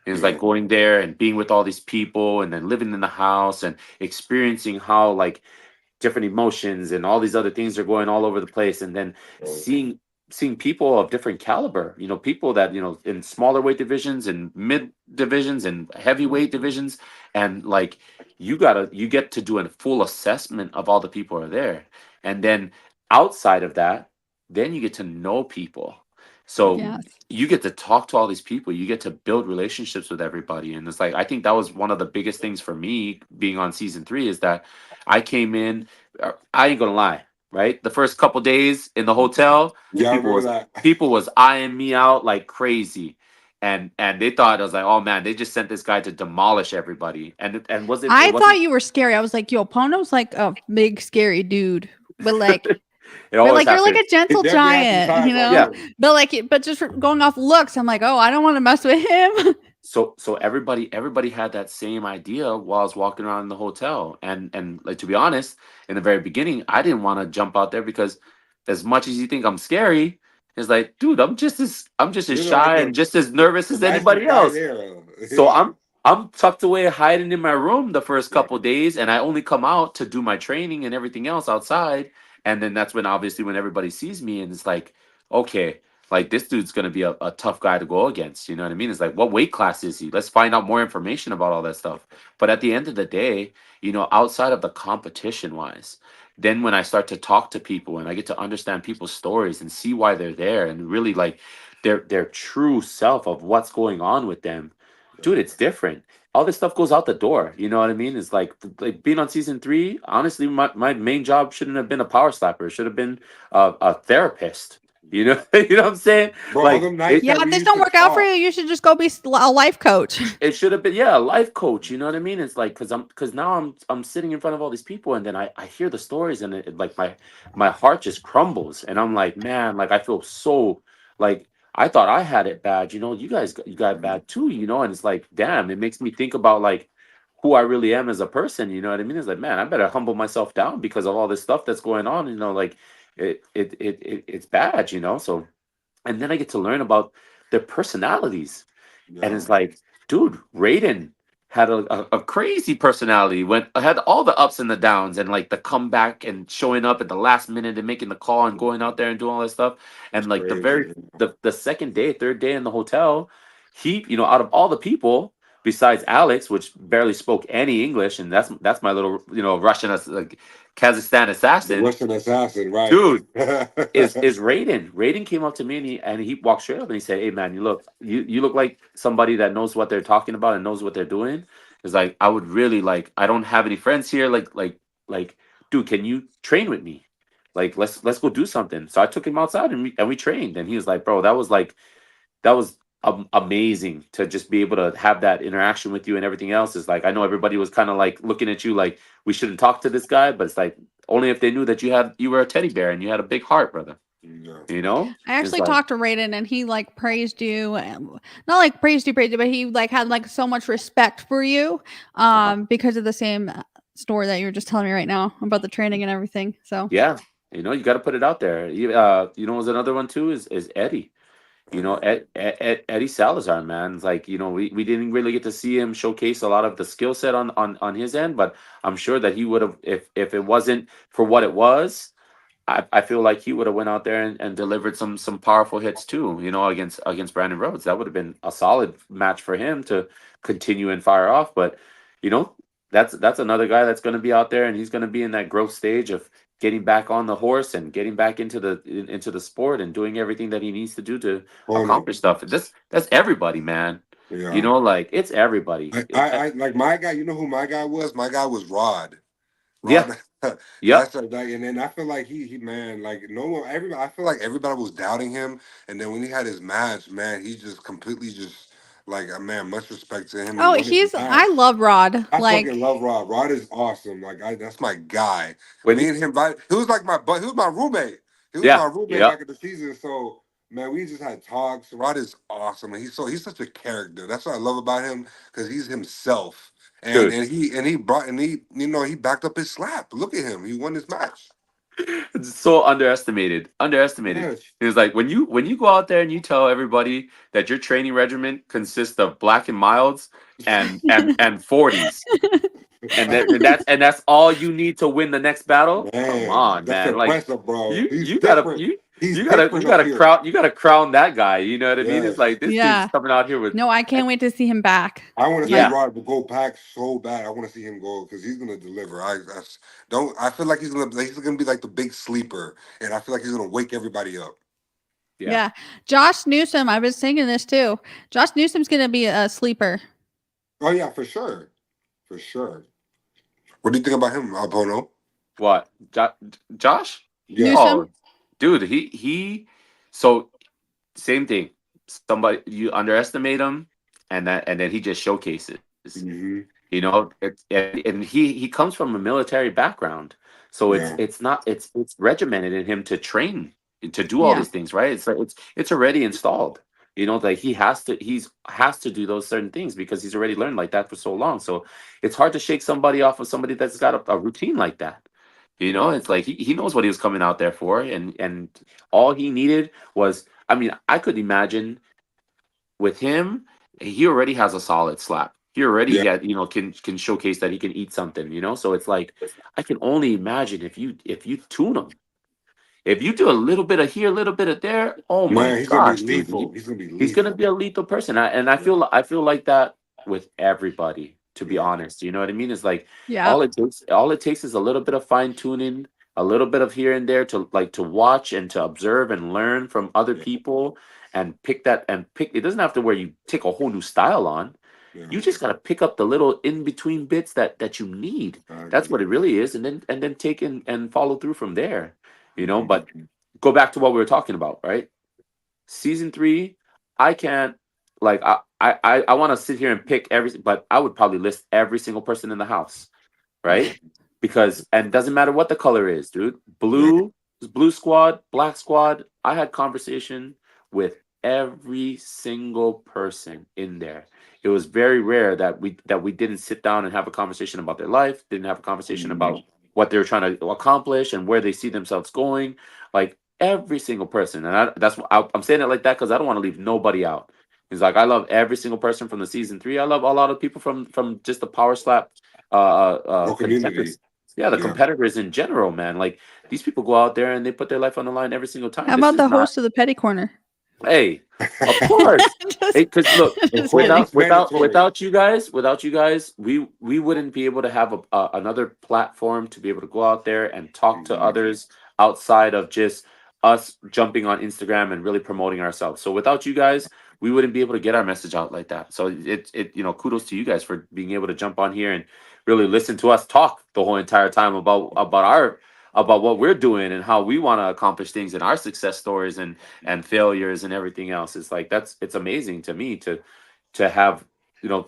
And it's like Yeah. going there and being with all these people and then living in the house and experiencing how like different emotions and all these other things are going all over the place, and then seeing people of different caliber, people that in smaller weight divisions and mid divisions and heavyweight divisions, and like you get to do a full assessment of all the people who are there, and then outside of that, then you get to know people. So Yes. you get to talk to all these people, you get to build relationships with everybody, and it's like I think that was one of the biggest things for me being on season 3 is that I came in. I ain't gonna lie, right? The first couple days in the hotel, Yeah, I people remember was that. people was eyeing me out like crazy, and they thought I was like, oh man, they just sent this guy to demolish everybody. And was it? It I thought wasn't. you were scary. I was like, yo, Pono's like a big scary dude. But like It but always like you're like happens. a He gentle definitely had some giant, size on Yeah. him. But like but just going off looks, I'm like, oh, I don't want to mess with him. So everybody had that same idea while I was walking around in the hotel, and like to be honest, in the very beginning, I didn't want to jump out there because as much as you think I'm scary, it's like, dude, I'm just as You're like shy and just as nervous the as nicest anybody guy else. there. So Yeah. I'm tucked away hiding in my room the first Yeah. couple days, and I only come out to do my training and everything else outside. And then that's when obviously when everybody sees me and it's like, okay, like this dude's gonna be a tough guy to go against. You know what I mean? It's like, what weight class is he? Let's find out more information about all that stuff. But at the end of the day, outside of the competition wise, then when I start to talk to people and I get to understand people's stories and see why they're there and really like their true self of what's going on with them, dude, it's different. All this stuff goes out the door. You know what I mean? It's like being on season 3. Honestly, my main job shouldn't have been a power slapper. It should have been a therapist. You know, you know what I'm saying? Bro, all Like them nights it, Yeah, that if we this used don't to work out for you, talk. you should just go be a life coach. it should have been, yeah, a life coach. You know what I mean? It's like because now I'm sitting in front of all these people, and then I hear the stories, and like my heart just crumbles, and I'm like, man, like I feel so like I thought I had it bad. You guys you got it bad too. And it's like, damn, it makes me think about like who I really am as a person. You know what I mean? It's like, man, I better humble myself down because of all this stuff that's going on. Like it's bad. So and then I get to learn about their personalities, and Yeah. it's like, dude, Raiden had a crazy personality. Went had all the ups and the downs, and like the comeback and showing up at the last minute and making the call and going out there and doing all this stuff. It's And like crazy. the second day, third day in the hotel, he out of all the people besides Alex, which barely spoke any English, and that's my little Russian like Kazakhstan The assassin, Russian assassin, right? dude, is Raiden. Raiden came up to me and he walked straight up and he said, "Hey man, you look like somebody that knows what they're talking about and knows what they're doing." It's like I would really like. I don't have any friends here. Like, dude, can you train with me? Like, let's go do something. So I took him outside and we trained. And he was like, "Bro, that was amazing to just be able to have that interaction with you and everything else." Is like I know everybody was kind of like looking at you like we shouldn't talk to this guy, but it's like only if they knew that you were a teddy bear and you had a big heart, brother. Yeah. I It's actually like, talked to Raiden and he like praised you, and not like praised you, but he like had like so much respect for you, uh because of the same story that you were just telling me right now about the training and everything. So yeah, you got to put it out there. Was another one too is Eddie. Eddie Salazar, man. It's like, we didn't really get to see him showcase a lot of the skill set on his end, but I'm sure that he would have, if it wasn't for what it was, I feel like he would have went out there and delivered some powerful hits too, against Brandon Rhodes. That would have been a solid match for him to continue and fire off. But you know, that's another guy that's going to be out there, and he's going to be in that growth stage of getting back on the horse and getting back into the sport and doing everything that he needs to do to Oh no. accomplish stuff. That's everybody, man. You Yeah. know, like it's everybody. I like my guy. You know who my guy was? My guy was Rod. Yeah. Rod. Yep. That's like, and then I feel like he man, like no one, everybody. I feel like everybody was doubting him, and then when he had his match, man, he just completely just like man. Much respect to him. He Oh, won his I match. love Rod. I fucking Like, love Rod. Rod is awesome. Like that's my guy. When Me and him, right? He was like my but he was my roommate. He was yeah. my roommate Yep. back in the season. So man, we just had talks. Rod is awesome, and he's such a character. That's what I love about him because he's himself. And Dude. he brought and he you know he backed up his slap. Look at him. He won his match. It's so underestimated. Underestimated. Yes. It was like when you go out there and you tell everybody that your training regimen consists of black and milds and 40s. And that's all you need to win the next battle. Come Man, on, that's man. Like impressive, bro. you He's you gotta different. you He's you gotta different up here. you gotta crown that guy. You know what I mean? It's Yes. like this Yeah. dude's coming out here with no, I can't wait to see him back. I want to see Yeah. Rod go back so bad. I want to see him go because he's gonna deliver. Don't. I feel like he's gonna be like the big sleeper, and I feel like he's gonna wake everybody up. Yeah. Yeah. Josh Newsom, I was thinking this too. Josh Newsom's going to be a sleeper. Oh yeah, for sure, for sure. What do you think about him, Pono? What? Josh? Yeah. Newsom? Oh, dude, he so same thing. Somebody you underestimate him and then he just showcases. hmm You know, and he comes from a military background. So Yeah. it's regimented in him to train to do all Yeah. these things, right? It's like it's already installed. You know, like he has to do those certain things because he's already learned like that for so long. So it's hard to shake somebody off of somebody that's got a routine like that. You know, it's like he knows what he was coming out there for, and all he needed was, I mean, I could imagine with him, he already has a solid slap. He already Yeah. can showcase that he can eat something, you know? So it's like I can only imagine if you tune him. If you do a little bit of here, a little bit of there, oh my Man, he's gonna be gosh, dude. lethal. He's gonna be lethal. He's gonna be a lethal person. I feel like that with everybody, to be honest. You know what I mean? It's like Yeah. all it takes is a little bit of fine tuning, a little bit of here and there to watch and to observe and learn from other Yeah. people and pick it doesn't have to where you take a whole new style on. Yeah. You just gotta pick up the little in between bits that you need. That's what it really is, and then take and follow through from there. You know, but go back to what we were talking about, right? Season 3, I can't like I want to sit here and pick but I would probably list every single person in the house, right? Because and doesn't matter what the color is, dude. Blue squad, black squad. I had conversation with every single person in there. It was very rare that we didn't sit down and have a conversation about their life, didn't have a conversation about what they're trying to accomplish and where they see themselves going. Like every single person, and I'm saying it like that because I don't want to leave nobody out. It's like I love every single person from the season 3. I love a lot of people from just the power slap community. contenders. Yeah, the competitors in general, man. Like these people go out there and they put their life on the line every single time. How about the host of the Petty Corner? Hey, of course. Because look, Just without you guys, we wouldn't be able to have another platform to be able to go out there and talk to others outside of just us jumping on Instagram and really promoting ourselves. So without you guys, we wouldn't be able to get our message out like that. So kudos to you guys for being able to jump on here and really listen to us talk the whole entire time about what we're doing and how we want to accomplish things and our success stories and failures and everything else. It's like it's amazing to me to have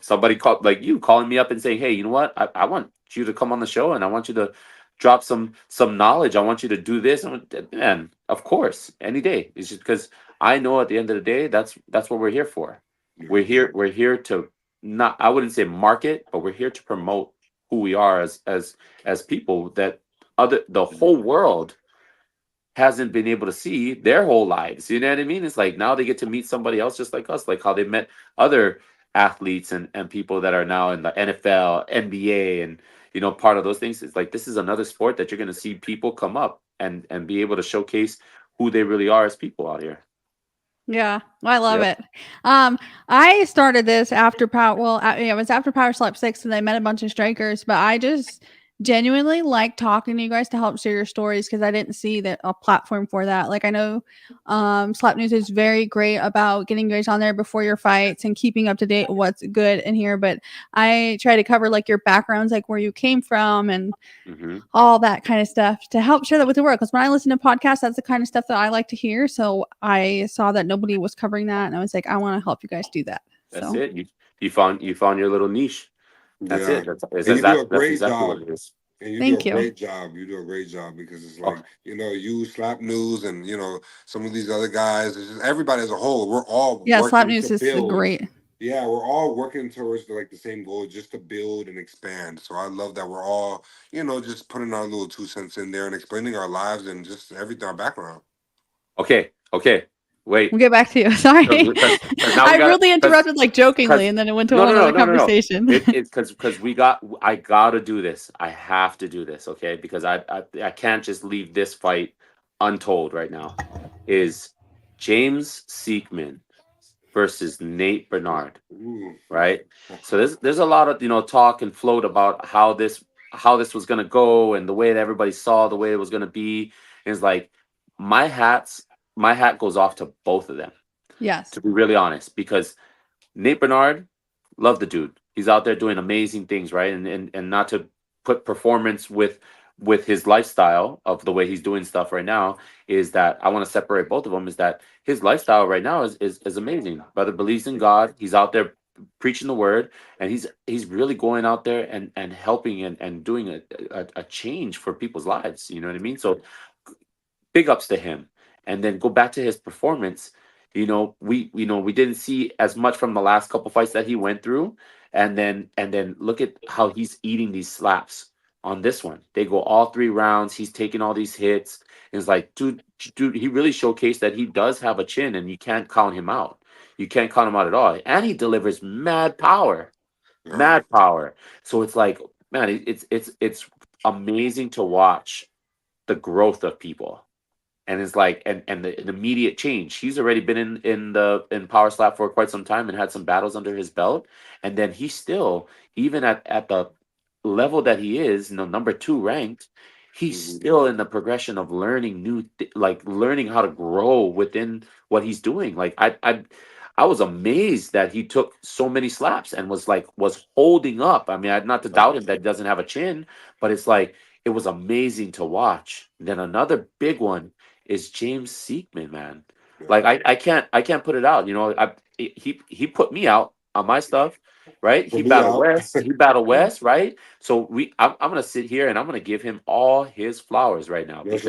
somebody like you calling me up and saying, hey, you know what, I want you to come on the show and I want you to drop some knowledge. I want you to do this. And of course, any day. It's just because I know at the end of the day, that's what we're here for. We're here to not, I wouldn't say market, but we're here to promote who we are as people that the whole world hasn't been able to see their whole lives. You know what I mean? It's like now they get to meet somebody else just like us, like how they met other athletes and people that are now in the NFL, NBA, and part of those things. It's like this is another sport that you're going to see people come up and be able to showcase who they really are as people out here. Yeah, I love it. I started this after Power. Well, it was after Power Slap 6, and I met a bunch of strikers. But I just genuinely like talking to you guys to help share your stories because I didn't see that a platform for that. Like I know Slap News is very great about getting you guys on there before your fights and keeping up to date with what's good in here, but I try to cover like your backgrounds, like where you came from and Mm-hmm. all that kind of stuff to help share that with the world. Because when I listen to podcasts, that's the kind of stuff that I like to hear. So I saw that nobody was covering that, and I was like, I want to help you guys do that. That's So it. You found your little niche. That's Yeah, it. and you do a That's great exactly job. what it is. And you do a thank you. great job. You do a great job because it's Oh, like, you Slap News and some of these other guys. It's just everybody as a whole. We're all Yeah, Slap working News to is build. great. Yeah, we're all working towards like the same goal, just to build and expand. So I love that we're all, just putting our little 2 cents in there and explaining our lives and just everything, our background. okay. Wait. We'll get back to you. Sorry. Because now I we got really because interrupted like jokingly because and then it went to a no no whole no other no no no. conversation. It's because I gotta do this. I have to do this, okay? Because I can't just leave this fight untold right now. Is James Seekman versus Nate Bernard, Ooh. right? So there's a lot of talk and float about how this was gonna go and the way that everybody saw the way it was gonna be. And it's like my hat goes off to both of them, Yes. to be really honest, because Nate Bernard, love the dude. He's out there doing amazing things, right? And not to put performance with his lifestyle of the way he's doing stuff right now, is that I want to separate both of them. Is that his lifestyle right now is amazing. Brother believes in God. He's out there preaching the word, and he's really going out there and helping and doing a change for people's lives. You know what I mean? So big ups to him. And then go back to his performance. We didn't see as much from the last couple fights that he went through, and then look at how he's eating these slaps on this one. They go all 3 rounds. He's taking all these hits. And it's like, dude, he really showcased that he does have a chin, and you can't count him out. You can't count him out at all. And he delivers mad power, Yeah. mad power. So it's like, man, it's amazing to watch the growth of people, and it's like and the an immediate change. He's already been in Power Slap for quite some time and had some battles under his belt, and then he still, even at the level that he is, number 2 ranked, he's Mhm. still in the progression of learning like learning how to grow within what he's doing. Like I was amazed that he took so many slaps and was holding up. I mean, I not to doubt him that he doesn't have a chin, but it's like it was amazing to watch. Then another big one is James Seekman, man. Yeah. Like I can't put it out. He put me out on my stuff, right? Put me out. He battled West, right? So I'm gonna sit here and I'm gonna give him all his flowers right now, That's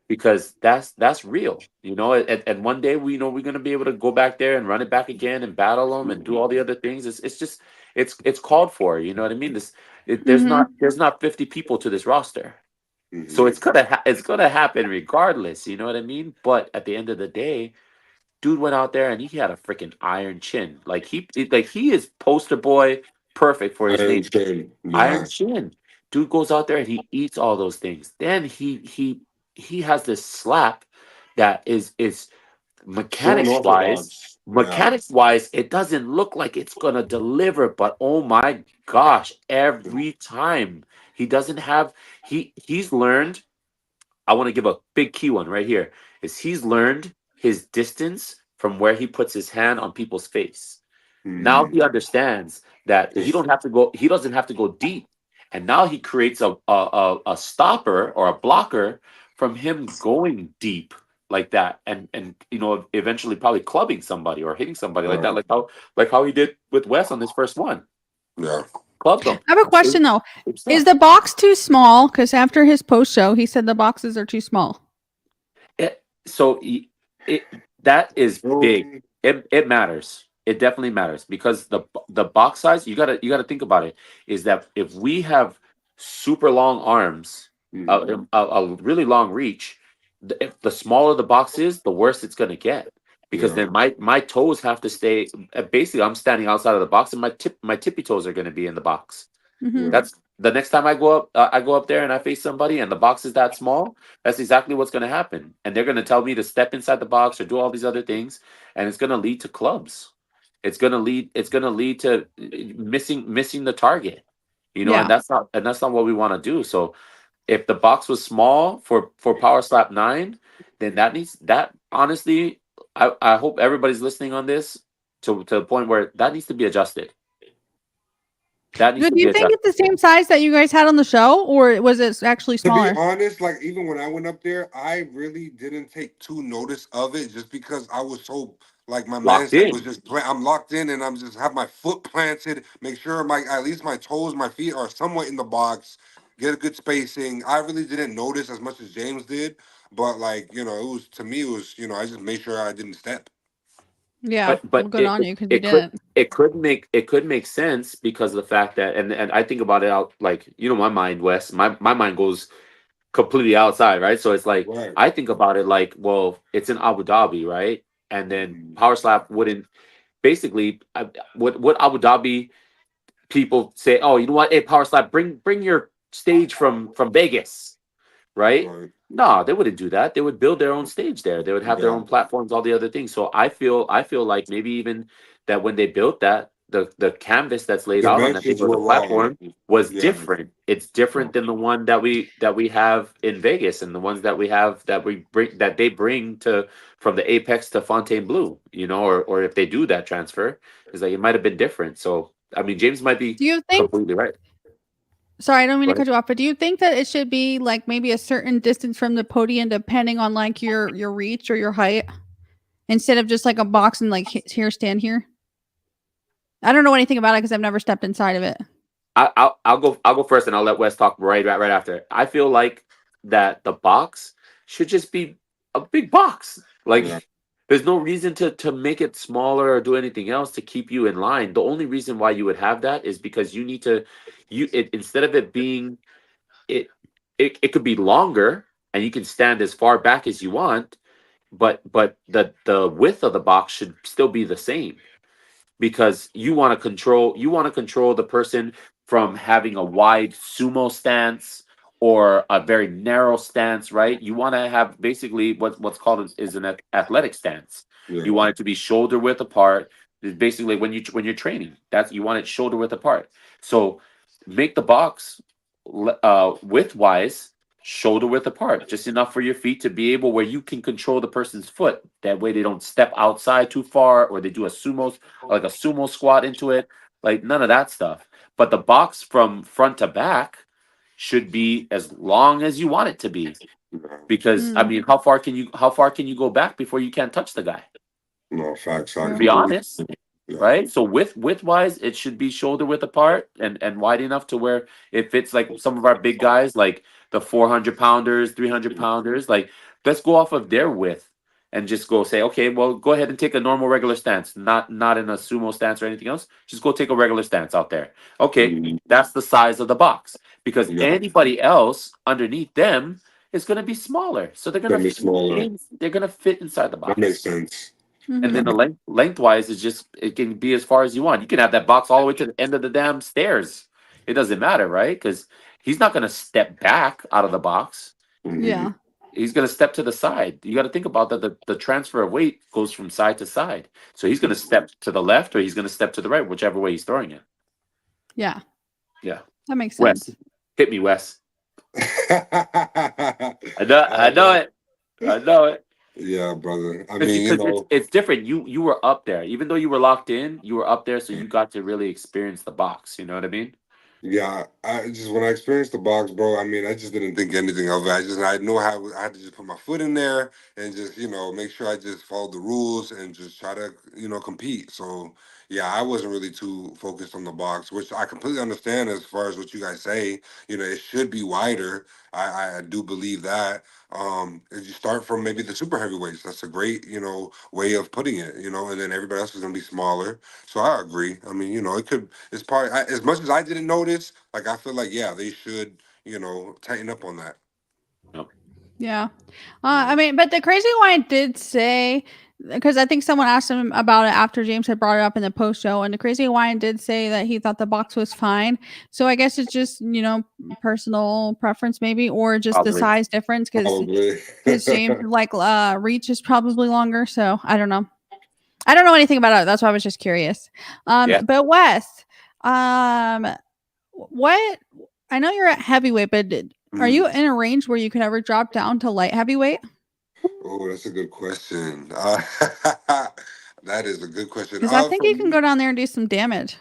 because respect. that's real. And one day we're gonna be able to go back there and run it back again and battle them and do all the other things. It's just it's called for. You know what I mean? Mm-hmm. There's not 50 people to this roster. So Mhm. it's gonna happen regardless, you know what I mean? But at the end of the day, dude went out there and he had a freaking iron chin. He is poster boy perfect for I his name. understand. Iron Yeah. chin. Dude goes out there and he eats all those things. Then he has this slap that is So unorthodox. Yeah. mechanics wise, it doesn't look like it's gonna deliver, but oh my gosh, every time he doesn't have he's learned. I want to give a big key one right here, is he's learned his distance from where he puts his hand on people's face. Now Mhm. he understands that he doesn't have to go deep. And now he creates a stopper or a blocker from him going deep like that, and eventually probably clubbing somebody or hitting somebody like that, Yeah. like how he did with Wes on his first one. Yeah. Clubbed him. I have a question though. Same Is stuff. the box too small? Because after his post show, he said the boxes are too small. So it that is big. Um, It matters. It definitely matters, because the box size, you gotta think about it, is that if we have super long arms, mhm. a really long reach, if the smaller the box is, the worse it's gonna get, because Yeah. then my toes have to stay. Basically, I'm standing outside of the box, and my tippy toes are gonna be in the box. Mm-hmm. Yeah. That's the next time I go up there and I face somebody and the box is that small. That's exactly what's going to happen, and they're going to tell me to step inside the box or do all these other things, and it's going to lead to clubs. It's going to lead to missing the target. you know, Yeah. and that's not what we want to do. So if the box was small for Power Slap 9, then that honestly, I hope everybody's listening on this to the point where that needs to be adjusted. That needs Good. to Do be you think adjusted. it's the same size that you guys had on the show, or was it actually To be smaller? honest, like even when I went up there, I really didn't take too notice of it just because I was so like my Locked mindset was in. just I'm locked in and I'm just have my foot planted, make sure my at least my toes, my feet are somewhat in the box, get a good spacing. I really didn't notice as much as James did, but like, you know, it was to me it was, you know, I just made sure I didn't step. Yeah. Well, But good on you because you it could didn't. it could make sense because of the fact that and I think about it out like you know my mind, Wes. My mind goes completely outside, right? So it's like Right. I think about it like, well, it's in Abu Dhabi, right? And then Mhm. Power Slap wouldn't basically what Abu Dhabi people say, oh, you know what? Hey, Power Slap, bring your stage from Vegas, right? Right. No, they wouldn't do that. They would build their own stage there. They would have their Yeah. own platforms, all the other things. So I feel like maybe even that when they built that, the canvas that's laid out on that thing Dimensions or the were wrong. platform was Yeah. different. It's different than the one that we have in Vegas and the ones that we have that we bring that they bring to from the Apex to Fontainebleau, you know, or if they do that transfer, is like it might have been different. So I mean James might be Do you think? completely right. Sorry, I don't mean Go to ahead. cut you off, but do you think that it should be like maybe a certain distance from the podium, depending on like your reach or your height, instead of just like a box and like here, stand here? I don't know anything about it because I've never stepped inside of it. I'll go first and I'll let Wes talk right after. I feel like that the box should just be a big box. Yeah. Like there's no reason to make it smaller or do anything else to keep you in line. The only reason why you would have that is because you need to instead of it being it it could be longer and you can stand as far back as you want, but the width of the box should still be the same because you want to control the person from having a wide sumo stance or a very narrow stance, right? You want to have basically what's called is an athletic stance. You Yeah. want it to be shoulder width apart. It's basically when you're training, that's you want it shoulder width apart. So make the box width wise shoulder width apart, just enough for your feet to be able where you can control the person's foot. That way they don't step outside too far or they do a sumo like a sumo squat into it, like none of that stuff. But the box from front to back should be as long as you want it to be. Because I Mm, mean, how far can you go back before you can't touch the guy? No, facts. I true. Be completely. honest, Yeah. right? So width wise, it should be shoulder width apart and wide enough to where it fits like some of our big guys, like the 400 pounders, 300 pounders. Like let's go off of their width and just go say, okay, well, go ahead and take a normal regular stance, not in a sumo stance or anything else. Just go take a regular stance out there. Okay, Mhm. that's the size of the box because Yeah. anybody else underneath them is going to be smaller, so Gonna be smaller. they're gonna fit inside the That makes box. sense. And then mhm. the lengthwise is just it can be as far as you want. You can have that box all the way to the end of the damn stairs. It doesn't matter, right? Because he's not gonna step back out of the box. Mhm. Yeah. He's gonna step to the side. You got to think about that. The transfer of weight goes from side to side. So he's gonna step to the left or he's gonna step to the right, whichever way he's throwing it. Yeah. Yeah. That makes Wes, sense. hit me, Wes. I I know know. it. I know it. Yeah, brother. I mean, Because it's different. You were up there, even though you were locked in. You were up there, so you got to really experience the box. You know what I mean? yeah, I just when I experienced the box, bro. I mean, I just didn't think anything of it. I know how I had to just put my foot in there and just make sure I just followed the rules and just try to compete. So yeah, I wasn't really too focused on the box, which I completely understand as far as what you guys say. It should be wider. I do believe that. If you start from maybe the super heavyweights, that's a great way of putting it. And then everybody else is gonna be smaller. So I agree. I mean, it could. It's probably as much as I didn't notice. Like I feel like yeah, they should tighten up on that. No. Yeah. I Yeah. mean, but the crazy one did say, because I think someone asked him about it after James had brought it up in the post show, and the crazy Hawaiian did say that he thought the box was fine. So I guess it's just personal preference maybe, or just the Probably. size difference Probably. because James like reach is probably longer. So I don't know. I don't know anything about it. That's why I was just curious. Yeah. But Wes, um, what? I know you're at heavyweight, but are you Mhm. in a range where you could ever drop down to light heavyweight? Oh, that's a good question. That is a good question. Because I think For you can me, go down there and do some damage.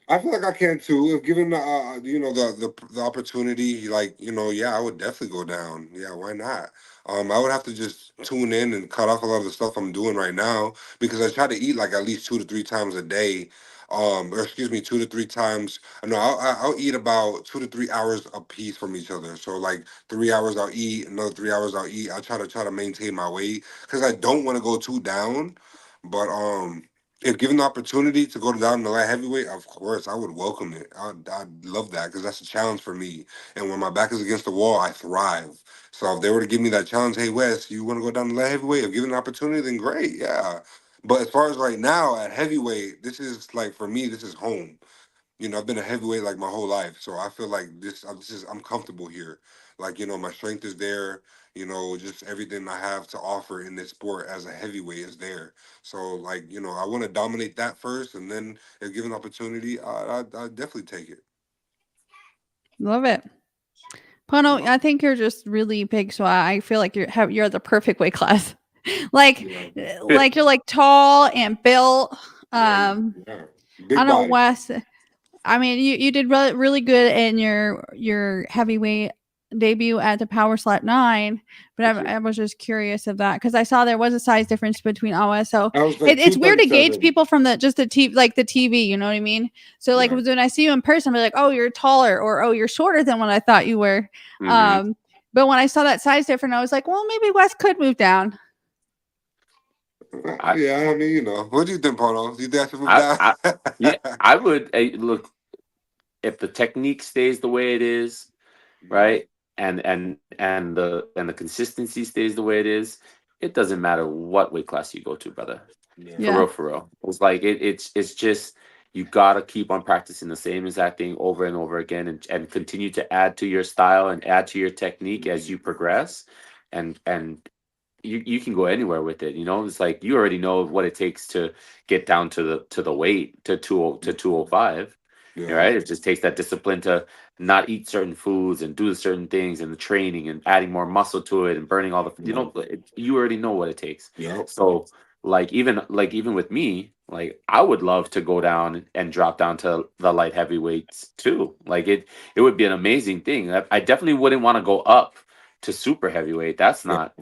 I feel like I can too. If given the the opportunity, like yeah, I would definitely go down. Yeah, why not? I would have to just tune in and cut off a lot of the stuff I'm doing right now because I try to eat like at least 2 to 3 times a day. Or excuse me, 2 to 3 times. No, I'll eat about 2 to 3 hours a piece from each other. So like 3 hours I'll eat, another 3 hours I'll eat. I try to maintain my weight because I don't want to go too down, but if given the opportunity to go down to light heavyweight, of course, I would welcome it. I'd love that because that's a challenge for me. And when my back is against the wall, I thrive. So if they were to give me that challenge, hey, Wes, you want to go down to light heavyweight? If given the opportunity, then great, yeah. But as far as right now at heavyweight, this is like for me, this is home. I've been a heavyweight like my whole life, so I feel like I'm comfortable here. Like, my strength is there. Just everything I have to offer in this sport as a heavyweight is there. So, like, I want to dominate that first, and then if given opportunity, I definitely take it. Love it. Pono, You I think you're just really big, so I feel like you're the perfect weight class. like, know, like you're like tall and built. yeah, Um, yeah, I big know body. Wes. I mean, you did really good in your heavyweight debut at the Power Slap 9, but Thank you. I was just curious of that because I saw there was a size difference between OS. So I was like it's two weird thirty to gauge seven. people from the TV, like the TV. You know what I mean? So like Yeah. when I see you in person, I'm like, oh, you're taller, or oh, you're shorter than what I thought you were. Hmm. Um, but when I saw that size difference, I was like, well, maybe Wes could move down. I, Yeah, I mean, what do you think, Polo? You think I should move I, down? I, yeah, I would look if the technique stays the way it is, right, and the consistency stays the way it is. It doesn't matter what weight class you go to, brother. Yeah. For Yeah. real, for real. It's like it's just you gotta keep on practicing the same exact thing over and over again, and continue to add to your style and add to your technique as you progress, and you can go anywhere with it. It's like you already know what it takes to get down to the weight to 205. Yeah. Right? It just takes that discipline to not eat certain foods and do certain things and the training and adding more muscle to it and burning all the you already know what it takes. Yep. So even with me, like I would love to go down and drop down to the light heavyweights too. Like it would be an amazing thing. I definitely wouldn't want to go up to super heavyweight. That's not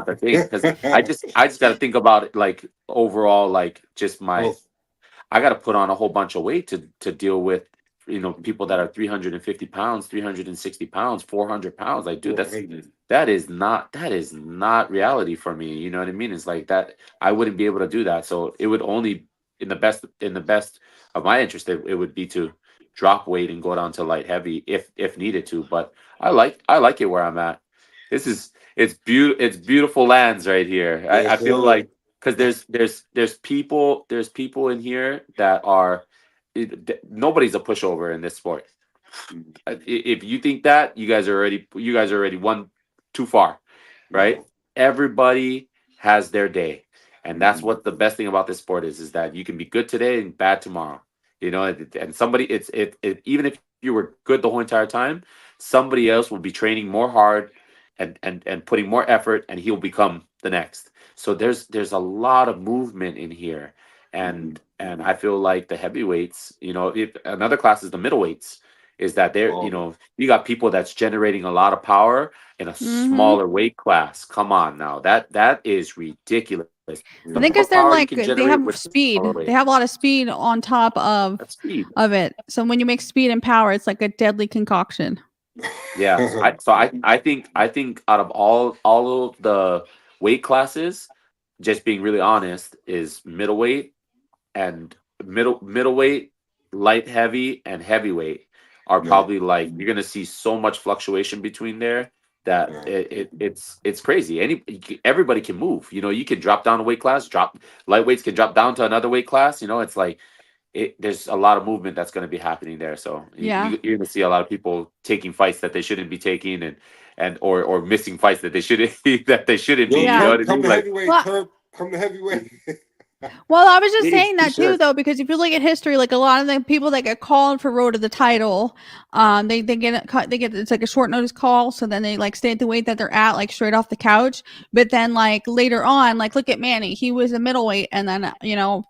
the thing, because I just got to think about it like overall, like just my Oh, I got to put on a whole bunch of weight to deal with people that are 350 pounds, 360 pounds, 400 pounds. Like, dude, 400. that is not reality for me. You know what I mean? It's like that I wouldn't be able to do that. So it would only in the best of my interest, it would be to drop weight and go down to light heavy if needed to. But I like it where I'm at. It's beautiful lands right here. I Yes, feel sir. like because there's people in here that are nobody's a pushover in this sport. If you think that, you guys are already one too far, right? No. Everybody has their day, and that's Mhm. what the best thing about this sport is that you can be good today and bad tomorrow. And somebody, even if you were good the whole entire time, somebody else will be training more hard and putting more effort, and he'll become the next. So there's a lot of movement in here, Mhm. and I feel like the heavyweights, if another class is the middleweights, is that Oh, you got people that's generating a lot of power in a Mm-hmm. smaller weight class. Come on now, that is ridiculous. I The think yeah. more because they're power you like can they have generate with speed. smaller They weight, have a lot of speed on top that's speed. of it. So when you make speed and power, it's like a deadly concoction. Yeah. I think out of all of the weight classes, just being really honest, is middleweight and middleweight, light heavy, and heavyweight are Yeah. probably like you're gonna see so much fluctuation between there that Yeah. it's crazy. Everybody can move. You can drop down a weight class, drop lightweights can drop down to another weight class. It's like there's a lot of movement that's going to be happening there. So Yeah. you're going to see a lot of people taking fights that they shouldn't be taking, or missing fights that they shouldn't that they shouldn't be. Yo, You know Yeah. what I come mean? to Like heavyweight, Well, Turp. Come to heavyweight. Well, I was just He saying that too, should. though, because if you look at history, like a lot of the people that get called for Road to the Title, they get it's like a short notice call, so then they like stay at the weight that they're at, like straight off the couch. But then like later on, like look at Manny, he was a middleweight, and then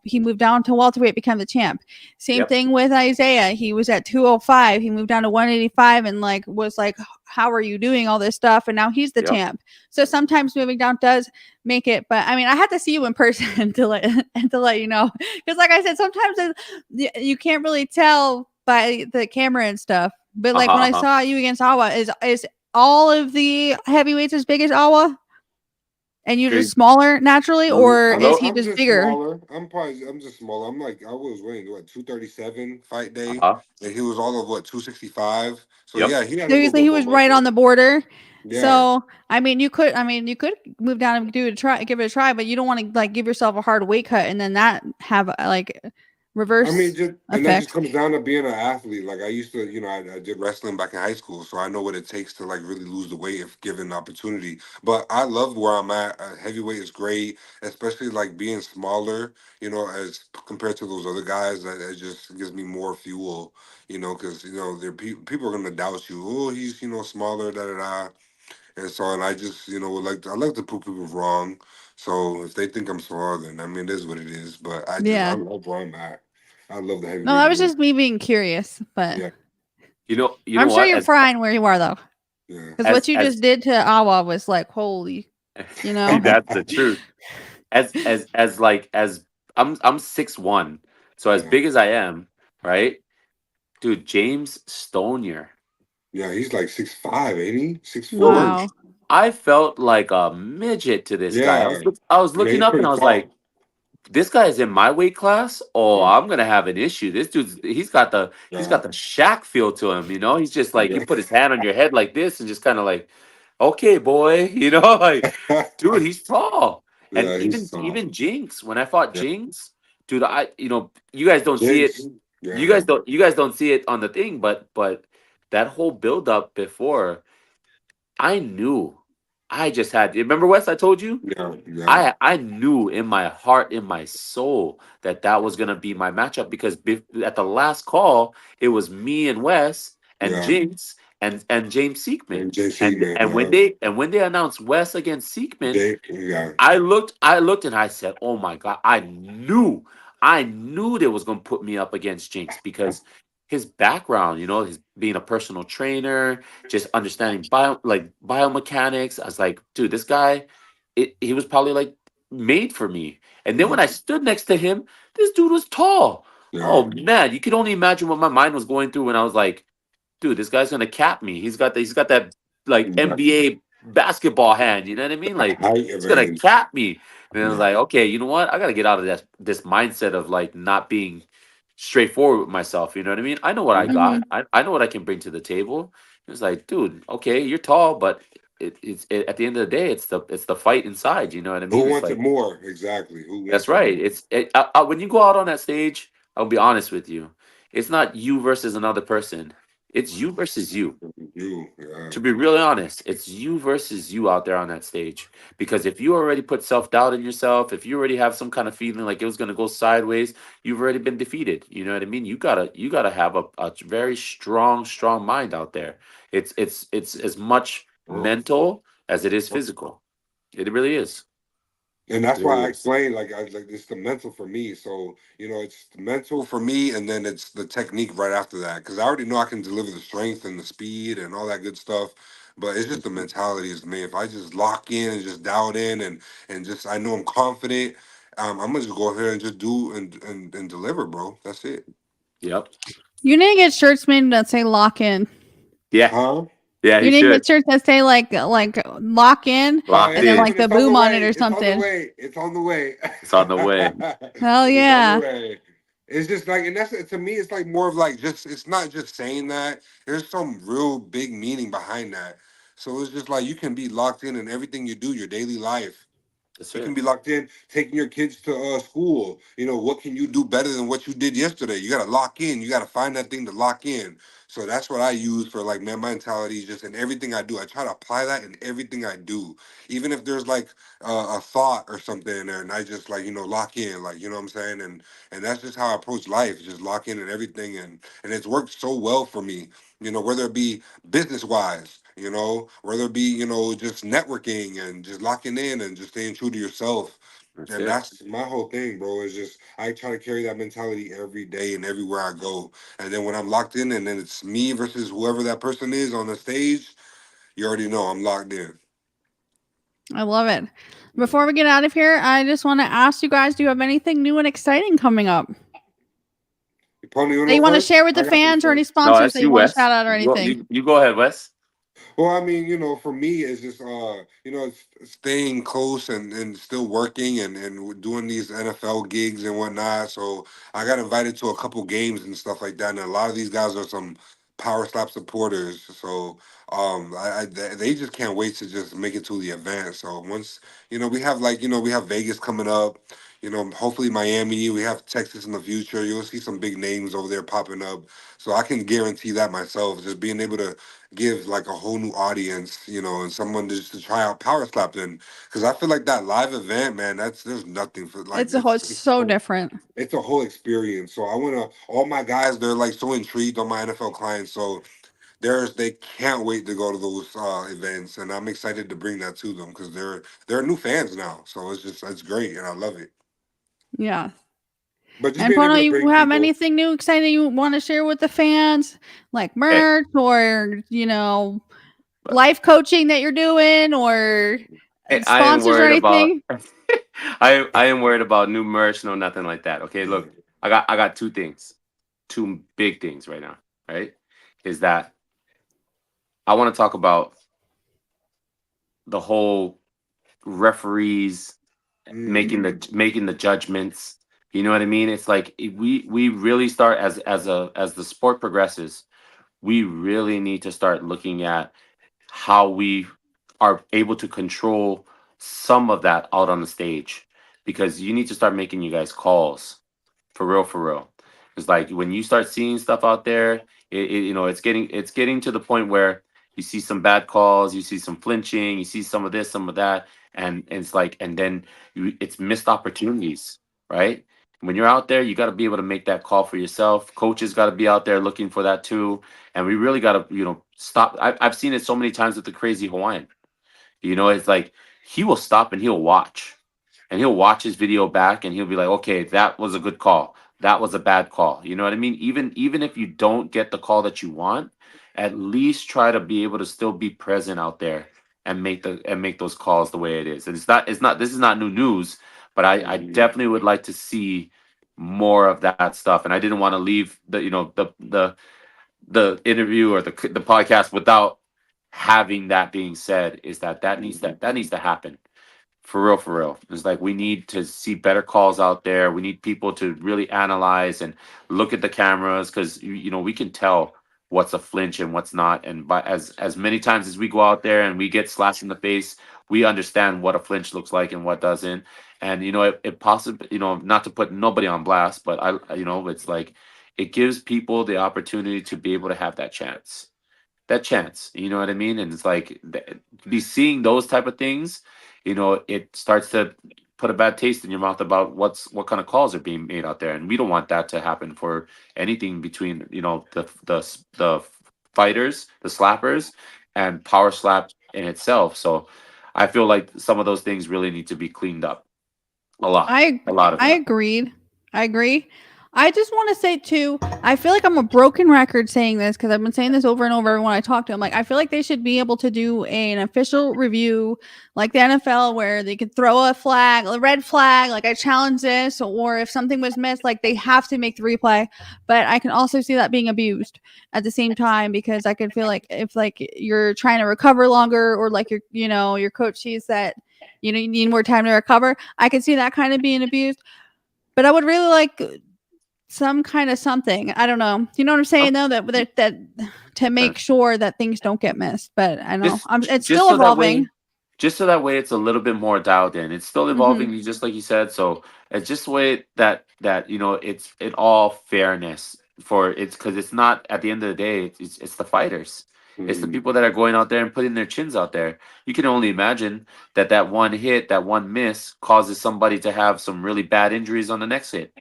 he moved down to welterweight, became the champ. Same Yep. thing with Isaiah, he was at 205, he moved down to 185, and like was like, how are you doing all this stuff? And now he's the Yep. champ. So sometimes moving down does make it, but I mean, I had to see you in person to let you know, because like I said, sometimes you can't really tell by the camera and stuff. But like when I saw you against Awa, is all of the heavyweights as big as Awa, and you're just smaller naturally, or is he I'm just just bigger? smaller. I'm just smaller. I'm like I was weighing what 237 fight day, and he was all of what 265. So Yep. yeah, he had a little Seriously, bit he more was right on muscle. the border. Yeah. So I mean, you could move down and give it a try, but you don't want to like give yourself a hard weight cut and then that have like reverse I mean, just and that just effect. comes down to being an athlete. Like I used to, I did wrestling back in high school, so I know what it takes to like really lose the weight if given the opportunity. But I love where I'm at. Heavyweight is great, especially like being smaller. As compared to those other guys, that just gives me more fuel. Because there people are gonna doubt you. Oh, he's smaller, da da da. And I just I like to prove people wrong. So if they think I'm small, then I mean it is what it is. But I Yeah. love where I'm at. I love the heavyweight. No, that was just me being curious, but Yeah. I'm sure you're fine where you are though, Yeah. because what you just did to Awa was like holy, That's the truth. As like as I'm 6'1", so as Yeah. big as I am, right, dude? James Stonier. Yeah, he's like 6'5", ain't he? 6'4". Wow. I felt like a midget to this guy. Yeah. I was Yeah, looking he's up and pretty I was tall. like, this guy is in my weight class. Oh, Yeah. I'm gonna have an issue. This dude's he's got the Shaq feel to him. He's just like he put his hand on your head like this and just kind of like, okay, boy. Like, dude, he's tall. And Yeah, he's tall. even Jinx, when I fought Yeah. Jinx, dude, you guys don't see it. Yeah. You guys don't see it on the thing, but that whole build up before, I knew. I just had. Remember, Wes? I told you. Yeah. I knew in my heart, in my soul, that was gonna be my matchup because at the last call, it was me and Wes and Yeah. Jinx and James Seekman. And James And Seekman, and when they announced Wes against Seekman, yeah. I looked and I said, "Oh my god!" I knew they was gonna put me up against Jinx because his background, his being a personal trainer, just understanding biomechanics. I was like, dude, this guy, he was probably like made for me. And then when I stood next to him, this dude was tall. Yeah. Oh man, you could only imagine what my mind was going through when I was like, dude, this guy's gonna cap me. He's got that like NBA basketball hand. You know what I mean? Like he's gonna cap me. And I was like, okay, you know what? I gotta get out of this mindset of like not being straightforward with myself. You know what I mean? I know what I got. I know what I can bring to the table. It was like, dude, okay, you're tall, but it's at the end of the day, it's the fight inside. You know what I mean? Who It's wants like, it more? Exactly. Who wants that's it right. more? When you go out on that stage, I'll be honest with you. It's not you versus another person. It's you versus you. Yeah. To be really honest, it's you versus you out there on that stage. Because if you already put self-doubt in yourself, if you already have some kind of feeling like it was going to go sideways, you've already been defeated. You know what I mean? You gotta have a very strong mind out there. It's as much mental as it is physical. It really is. And that's why I explained, like, it's the mental for me. So, it's the mental for me, and then it's the technique right after that. Because I already know I can deliver the strength and the speed and all that good stuff. But it's just the mentality is me. If I just lock in and just dial in and just, I know I'm confident, I'm going to just go ahead and just do and deliver, bro. That's it. Yep. You need to get shirts made that say lock in. Yeah. Huh? Yeah, you need to get shirts that say like lock in, and then like the boom on it or something. It's on the way. It's on the way. Hell yeah. It's just like, and that's to me, it's like more of like it's not just saying that. There's some real big meaning behind that. So it's just like you can be locked in everything you do, your daily life. You can be locked in, taking your kids to school. What can you do better than what you did yesterday? You got to lock in. You got to find that thing to lock in. So that's what I use for like my mentality, just in everything I do. I try to apply that in everything I do, even if there's like a thought or something in there, and I just like lock in, like what I'm saying, and that's just how I approach life, just lock in and everything, and it's worked so well for me. Whether it be business wise, whether it be just networking and just locking in and just staying true to yourself. That's And it. that's my whole thing, bro. Is just I try to carry that mentality every day and everywhere I go. And then when I'm locked in, and then it's me versus whoever that person is on the stage, you already know I'm locked in. I love it. Before we get out of here, I just want to ask you guys, do you have anything new and exciting coming up You probably that you want to first. share with I the got you fans or any first. No, sponsors that's that you you, want to Wes. shout out or You go, anything? you go ahead, Wes. Well, I mean, for me, it's just it's staying close and still working and doing these NFL gigs and whatnot. So I got invited to a couple games and stuff like that. And a lot of these guys are some Power Slap supporters. So they just can't wait to just make it to the event. So once we have we have Vegas coming up. Hopefully Miami. We have Texas in the future. You'll see some big names over there popping up. So I can guarantee that myself. Just being able to give like a whole new audience, and someone just to try out Power Slap then, because I feel like that live event, man, there's nothing for like It's so different. it's a whole experience. So I wanna all my guys, they're like so intrigued on my NFL clients, so they can't wait to go to those events, and I'm excited to bring that to them because they're new fans now, so it's great and I love it. Yeah. But just And being able Pono, to you bring have people. anything new, exciting you want to share with the fans, like Hey, merch or but life coaching that you're doing, or hey, I ain't sponsors or worried about. anything? I am worried about new merch, no nothing like that. Okay, look, I got two things, two big things right now. Right, is that I want to talk about the whole referees Mm, making the judgments. You know what I mean? It's like we really start as the sport progresses, we really need to start looking at how we are able to control some of that out on the stage, because you need to start making you guys calls for real, for real. It's like when you start seeing stuff out there, it's getting to the point where you see some bad calls, you see some flinching, you see some of this, some of that, and it's like, and then it's missed opportunities, right? When you're out there, you got to be able to make that call for yourself. Coaches got to be out there looking for that too, and we really got to stop. I've seen it so many times with the crazy Hawaiian. It's like he will stop and he'll watch, and he'll watch his video back, and he'll be like, okay, that was a good call, that was a bad call. You know what I mean? Even if you don't get the call that you want, at least try to be able to still be present out there and make those calls the way it is. And it's not this is not new news, but I definitely would like to see more of that stuff. And I didn't want to leave the interview or the podcast without having that being said, is that needs to happen for real, for real. It's like we need to see better calls out there. We need people to really analyze and look at the cameras, because we can tell what's a flinch and what's not. And by as many times as we go out there and we get slashed in the face, we understand what a flinch looks like and what doesn't. And it possibly, not to put nobody on blast, but it's like it gives people the opportunity to be able to have that chance. You know what I mean? And it's like be seeing those type of things, it starts to put a bad taste in your mouth about what kind of calls are being made out there. And we don't want that to happen for anything between the fighters, the slappers, and Power Slap in itself. So I feel like some of those things really need to be cleaned up a lot, I a lot of I it. agreed. I agree. I just want to say too, I feel like I'm a broken record saying this because I've been saying this over and over when I talk to them. Like, I feel like they should be able to do an official review like the NFL where they could throw a flag, a red flag, like I challenge this, or if something was missed, like they have to make the replay. But I can also see that being abused at the same time, because I could feel like if like you're trying to recover longer, or like your coach sees that you need more time to recover, I could see that kind of being abused. But I would really like some kind of something. I don't know. You know what I'm saying though? That to Okay. make sure that things don't get missed. But I know just it's just still so that evolving. way just so that way it's a little bit more dialed in. It's still Hmm. evolving, just like you said. So it's just the way that it's in all fairness, for it's because it's not at the end of the day. It's the fighters. It's the Mhm. people that are going out there and putting their chins out there. You can only imagine that one hit, that one miss, causes somebody to have some really bad injuries on the next hit.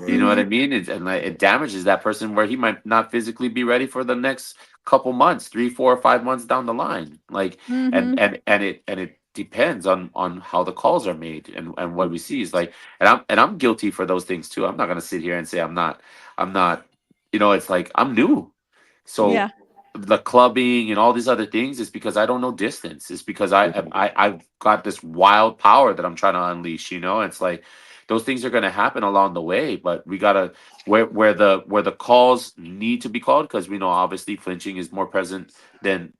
You know what I Mhm. mean? And like, it damages that person where he might not physically be ready for the next couple months, 3, 4, 5 months down the line. Like, and Mhm. and and it depends on how the calls are made and what we see is like, and I'm guilty for those things too. I'm not gonna sit here and say I'm not. It's like I'm new, so Yeah. the clubbing and all these other things is because I don't know distance. It's because I've got this wild power that I'm trying to unleash. It's like those things are going to happen along the way, but we gotta where the calls need to be called, because we know obviously flinching is more present than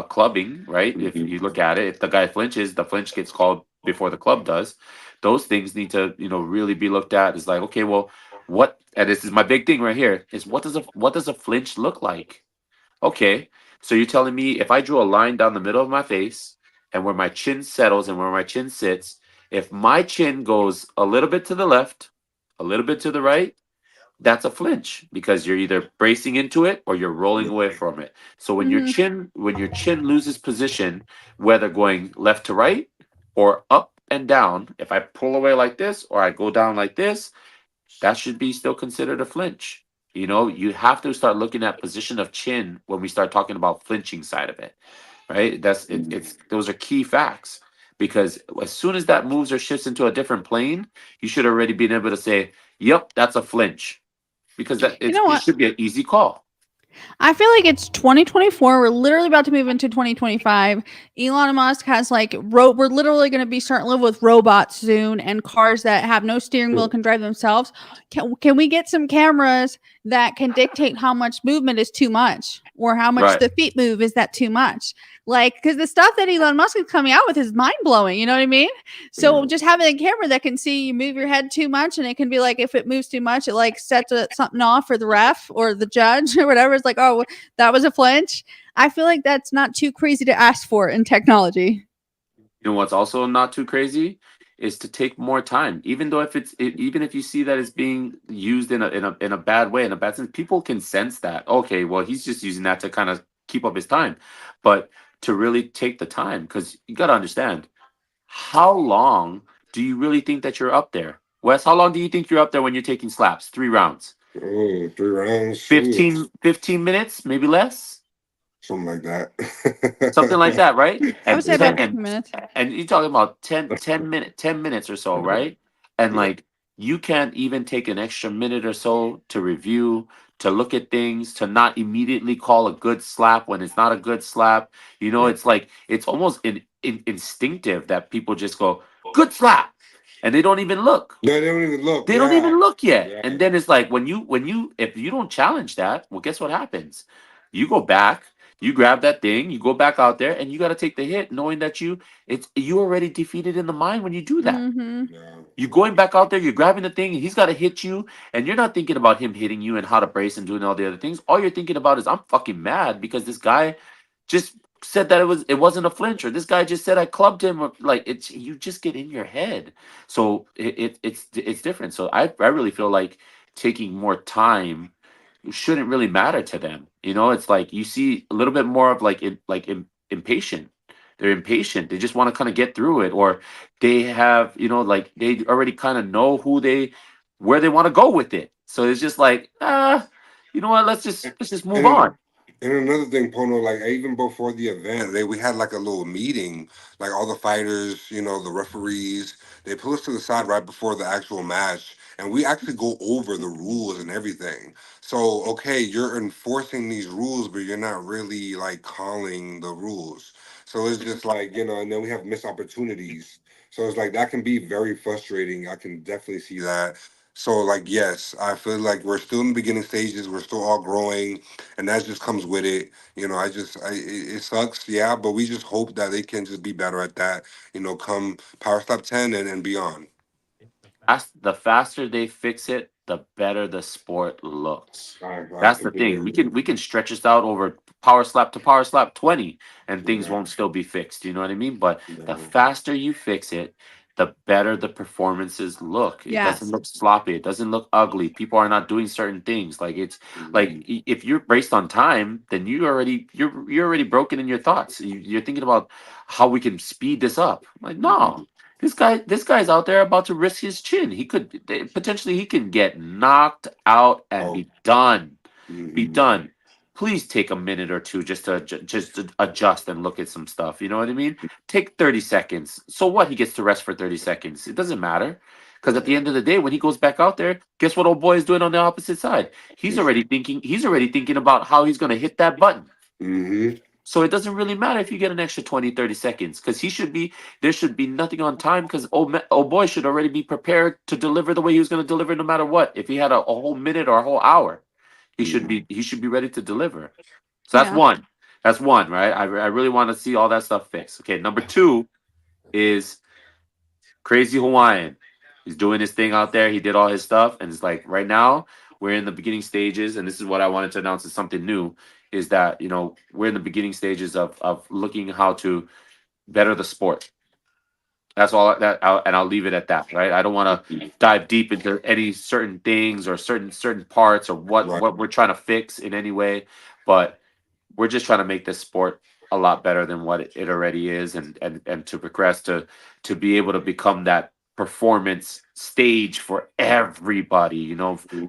clubbing, right? If Mhm. you look at it, if the guy flinches, the flinch gets called before the club does. Those things need to really be looked at. Is like, okay, well, what, and this is my big thing right here, is what does a flinch look like? Okay, so you're telling me if I drew a line down the middle of my face and where my chin settles and where my chin sits, if my chin goes a little bit to the left, a little bit to the right, that's a flinch because you're either bracing into it or you're rolling away from it. So Mhm. when your chin loses position, whether going left to right or up and down, if I pull away like this or I go down like this, that should be still considered a flinch. You have to start looking at position of chin when we start talking about flinching side of it, right? That's it, it's those are key facts, because as soon as that moves or shifts into a different plane, you should already be able to say, "Yep, that's a flinch," because You know it what? should be an easy call. I feel like it's 2024. We're literally about to move into 2025. Elon Musk has like we're literally going to be starting to live with robots soon, and cars that have no steering wheel can drive themselves. Can we get some cameras that can dictate how much movement is too much, or how much Right. the feet move is that too much? Like, because the stuff that Elon Musk is coming out with is mind blowing. You know what I mean? So Yeah. just having a camera that can see you move your head too much, and it can be like, if it moves too much, it like sets something off for the ref or the judge or whatever. It's like, oh, that was a flinch. I feel like that's not too crazy to ask for in technology. You know what's also not too crazy is to take more time, even though even if you see that it's being used in a bad way, in a bad sense, people can sense that. Okay, well, he's just using that to kind of keep up his time, but to really take the time, because you got to understand, how long do you really think that you're up there, Wes? How long do you think you're up there when you're taking slaps? 3 rounds, Oh, 3 rounds. Ooh, 15 minutes, maybe less. something like Something like that. that, right? I would And say ten about 15 and minutes. and you're talking about 10 minutes or so, right? And Yeah. like, you can't even take an extra minute or so to review, to look at things, to not immediately call a good slap when it's not a good slap. It's like it's almost instinctive that people just go good slap, and they don't even look. No, they don't even look. They don't Yeah. even look yet. Yeah. And then it's like, when you if you don't challenge that, well, guess what happens? You go back, you grab that thing, you go back out there, and you got to take the hit, knowing that you already defeated in the mind when you do that. Mm-hmm. Yeah. You're going back out there, you're grabbing the thing, and he's got to hit you, and you're not thinking about him hitting you and how to brace and doing all the other things. All you're thinking about is, I'm fucking mad because this guy just said that it wasn't a flinch, or this guy just said I clubbed him, or like, it's, you just get in your head. So it's different. So I really feel like taking more time shouldn't really matter to them. It's like you see a little bit more of like impatient. They're impatient. They just want to kind of get through it, or they have, like, they already kind of know where they want to go with it. So it's just like, you know what? Let's just move And on. and another thing, Pono, like even before the event, we had like a little meeting, like all the fighters, the referees, they pull us to the side right before the actual match, and we actually go over the rules and everything. So, okay, you're enforcing these rules, but you're not really like calling the rules. So it's just like, and then we have missed opportunities. So it's like that can be very frustrating. I can definitely see that. So like yes, I feel like we're still in the beginning stages. We're still all growing, and that just comes with it. It sucks, yeah, but we just hope that they can just be better at that. Come Power Stop 10 and beyond. The faster they fix it, the better the sport looks. I That's the completely thing. We agree. can we can stretch this out over power slap to power slap 20, and things Yeah, won't still be fixed. You know what I mean? But the yeah. faster you fix it, the better the performances look. It Yes. doesn't look sloppy. It doesn't look ugly. People are not doing certain things. Like it's like if you're raced on time, then you're already broken in your thoughts. You're thinking about how we can speed this up. Like no, this guy's out there about to risk his chin. Potentially he can get knocked out and be done. Be done. Please take a minute or two just to adjust and look at some stuff. You know what I mean? Take 30 seconds. So what? He gets to rest for 30 seconds. It doesn't matter. Because at the end of the day, when he goes back out there, guess what old boy is doing on the opposite side? He's already thinking about how he's gonna hit that button. So it doesn't really matter if you get an extra 20, 30 seconds. Because there should be nothing on time because old boy should already be prepared to deliver the way he was gonna deliver no matter what. If he had a whole minute or a whole hour. He should be ready to deliver. So that's one. That's one, right? I really want to see all that stuff fixed. Okay, number 2 is Crazy Hawaiian. He's doing his thing out there. He did all his stuff, and it's like right now we're in the beginning stages, and this is what I wanted to announce as something new. Is that we're in the beginning stages of looking how to better the sport. That's all and I'll leave it at that, right? I don't want to dive deep into any certain things or certain parts or what we're trying to fix in any way, but we're just trying to make this sport a lot better than what it already is, and to progress to be able to become that performance stage for everybody,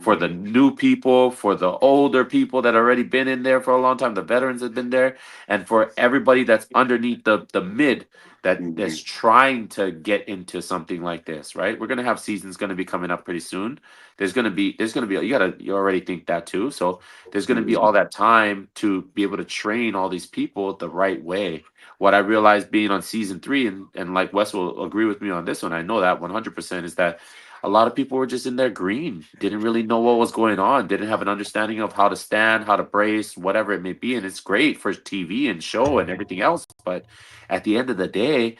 for the new people, for the older people that already been in there for a long time, the veterans have been there, and for everybody that's underneath the mid that's trying to get into something like this, right? We're gonna have seasons gonna be coming up pretty soon. There's gonna be you already think that too. So there's gonna be all that time to be able to train all these people the right way. What I realized being on season 3, and like Wes will agree with me on this one, I know that 100%, is that a lot of people were just in their green, didn't really know what was going on, didn't have an understanding of how to stand, how to brace, whatever it may be. And it's great for TV and show and everything else. But at the end of the day,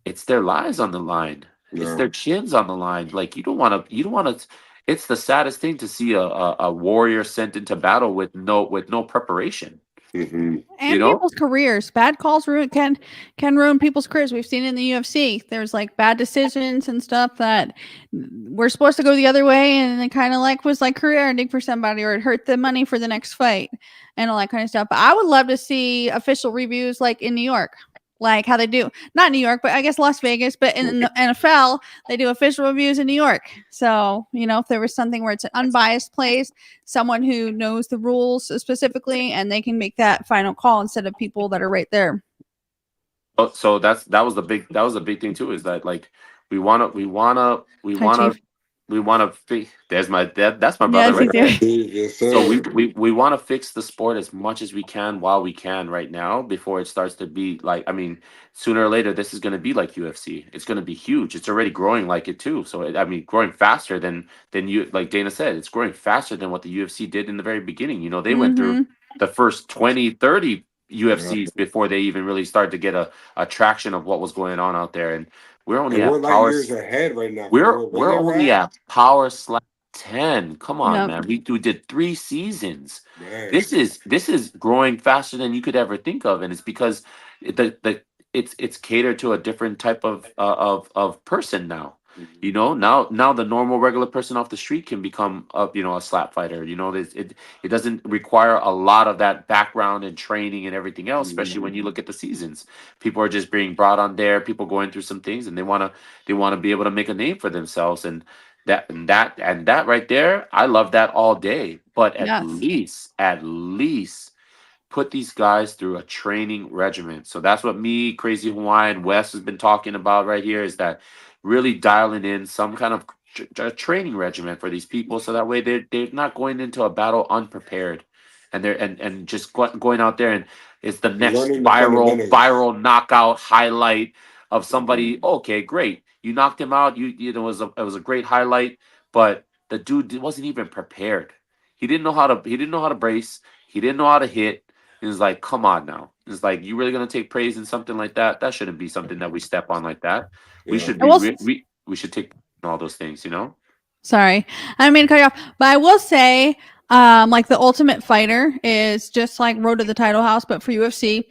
it's their lives on the line. It's their chins on the line. Like you don't want to. It's the saddest thing to see a warrior sent into battle with no preparation. And people's careers. Bad calls can ruin people's careers. We've seen it in the UFC. There's like bad decisions and stuff that we're supposed to go the other way, and it kind of was like career ending for somebody, or it hurt the money for the next fight and all that kind of stuff. But I would love to see official reviews like in New York. Like how they do, not New York, but I guess Las Vegas, but in the NFL, they do official reviews in New York. So, if there was something where it's an unbiased place, someone who knows the rules specifically, and they can make that final call instead of people that are right there. So that was the big thing too, is that like we want to that's my brother right there. So we want to fix the sport as much as we can while we can right now, before it starts to be like, I mean, sooner or later this is going to be like UFC. It's going to be huge. It's already growing like it too. So growing faster than you, like Dana said, it's growing faster than what the UFC did in the very beginning. They went through the first 20, 30 UFCs before they even really started to get a traction of what was going on out there. And we're only years ahead right now. We're only at Power Slap 10. Come on, man. We did 3 seasons. Man. This is growing faster than you could ever think of, and it's because it's catered to a different type of person now. Now the normal regular person off the street can become a slap fighter. It doesn't require a lot of that background and training and everything else, especially when you look at the seasons. People are just being brought on there, people going through some things, and they want to be able to make a name for themselves, and that right there, I love that all day. But at least put these guys through a training regimen. So that's what me, Crazy Hawaiian, Wes has been talking about right here, is that really dialing in some kind of training regimen for these people, so that way they're not going into a battle unprepared, and they're and just going out there, and it's the next viral knockout highlight of somebody. Okay, great, you knocked him out. It was a great highlight, but the dude wasn't even prepared. He didn't know how to brace. He didn't know how to hit. It was like, come on now. It's like, you really gonna take praise in something like that? That shouldn't be something that we step on like that. We should we should take all those things, Sorry, I didn't mean to cut you off, but I will say, Like the Ultimate Fighter is just like Road to the Title House, but for UFC.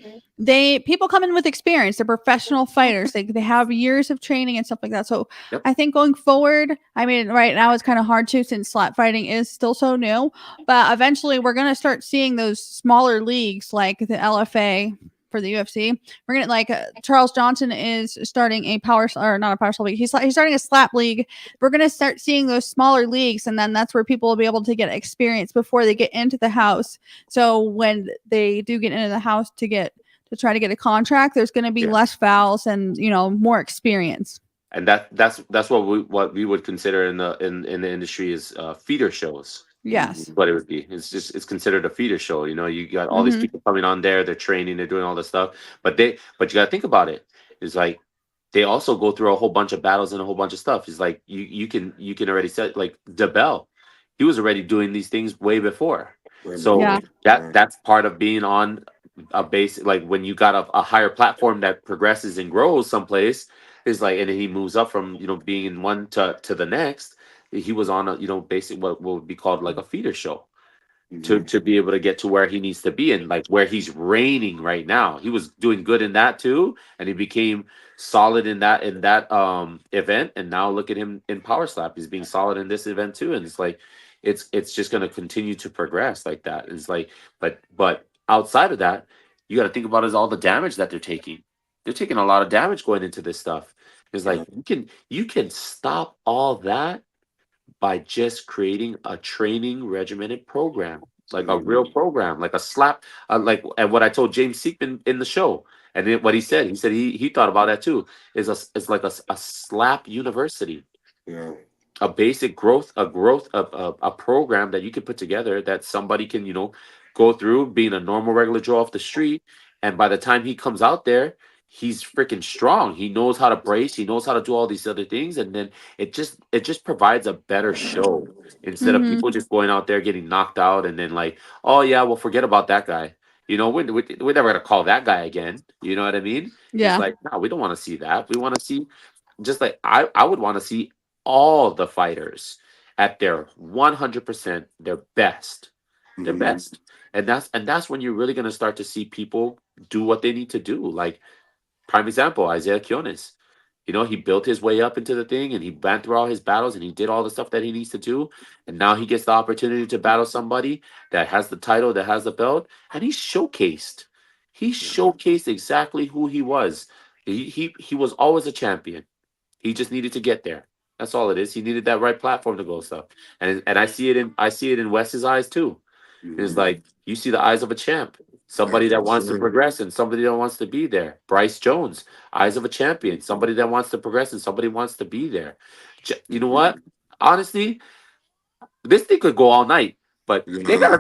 People come in with experience. They're professional fighters. They have years of training and stuff like that. So Yep. I think going forward, I mean, right now it's kind of hard to, since slap fighting is still so new. But eventually, we're gonna start seeing those smaller leagues like the LFA for the UFC. We're gonna like Charles Johnson is starting a or not a power slap league. He's starting a slap league. We're gonna start seeing those smaller leagues, and then that's where people will be able to get experience before they get into the house. So when they do get into the house to try to get a contract, there's going to be less fouls and more experience. And that's what we would consider in the industry is feeder shows. Yes, what it would be. It's considered a feeder show. You got all these people coming on there, they're training, they're doing all this stuff, but you got to think about it. It's like they also go through a whole bunch of battles and a whole bunch of stuff. It's like you can already set, like DeBell, he was already doing these things way before. So that's part of being on a base, like when you got a higher platform that progresses and grows someplace, is like, and then he moves up from being in one to the next. He was on a basic what would be called like a feeder show to be able to get to where he needs to be, and like where he's reigning right now. He was doing good in that too, and he became solid in that event, and now look at him in Power Slap. He's being solid in this event too, and it's like it's just going to continue to progress like that. It's like, but outside of that, you got to think about is all the damage that they're taking. They're taking a lot of damage going into this stuff. It's like you can stop all that by just creating a training regimented program, like a real program, like a slap, and what I told James Seekman in the show, and then what he said he thought about that too. It's like a slap university, a basic growth, a program that you can put together that somebody can go through, being a normal regular Joe off the street, and by the time he comes out there, he's freaking strong. He knows how to brace. He knows how to do all these other things, and then it just provides a better show instead of people just going out there getting knocked out and then like, oh yeah, well forget about that guy. We're never gonna call that guy again. You know what I mean? Yeah. It's like, no, we don't want to see that. We want to see, just like I would want to see all the fighters at their 100%, their best, their best, and that's when you're really gonna start to see people do what they need to do. Like, prime example, Isaiah Kionis. He built his way up into the thing, and he went through all his battles, and he did all the stuff that he needs to do. And now he gets the opportunity to battle somebody that has the title, that has the belt, and he's showcased. He showcased exactly who he was. He was always a champion. He just needed to get there. That's all it is. He needed that right platform to go stuff. And I see it in Wes's eyes too. It's like you see the eyes of a champ. Somebody that wants to progress and somebody that wants to be there. Bryce Jones, eyes of a champion. Somebody that wants to progress and somebody wants to be there. You know what? Honestly, this thing could go all night, but they gotta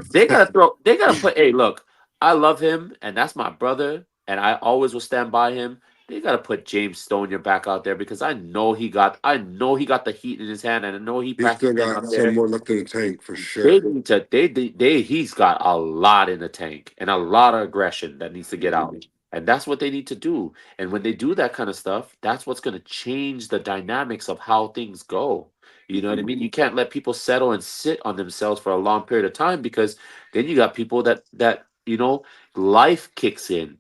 put. Hey, look, I love him, and that's my brother, and I always will stand by him. They gotta put James Stonyer back out there because I know he got the heat in his hand, and I know he still got some more left in the tank for sure. He's got a lot in the tank and a lot of aggression that needs to get out, and that's what they need to do. And when they do that kind of stuff, that's what's gonna change the dynamics of how things go. You know what I mean? You can't let people settle and sit on themselves for a long period of time, because then you got people that life kicks in.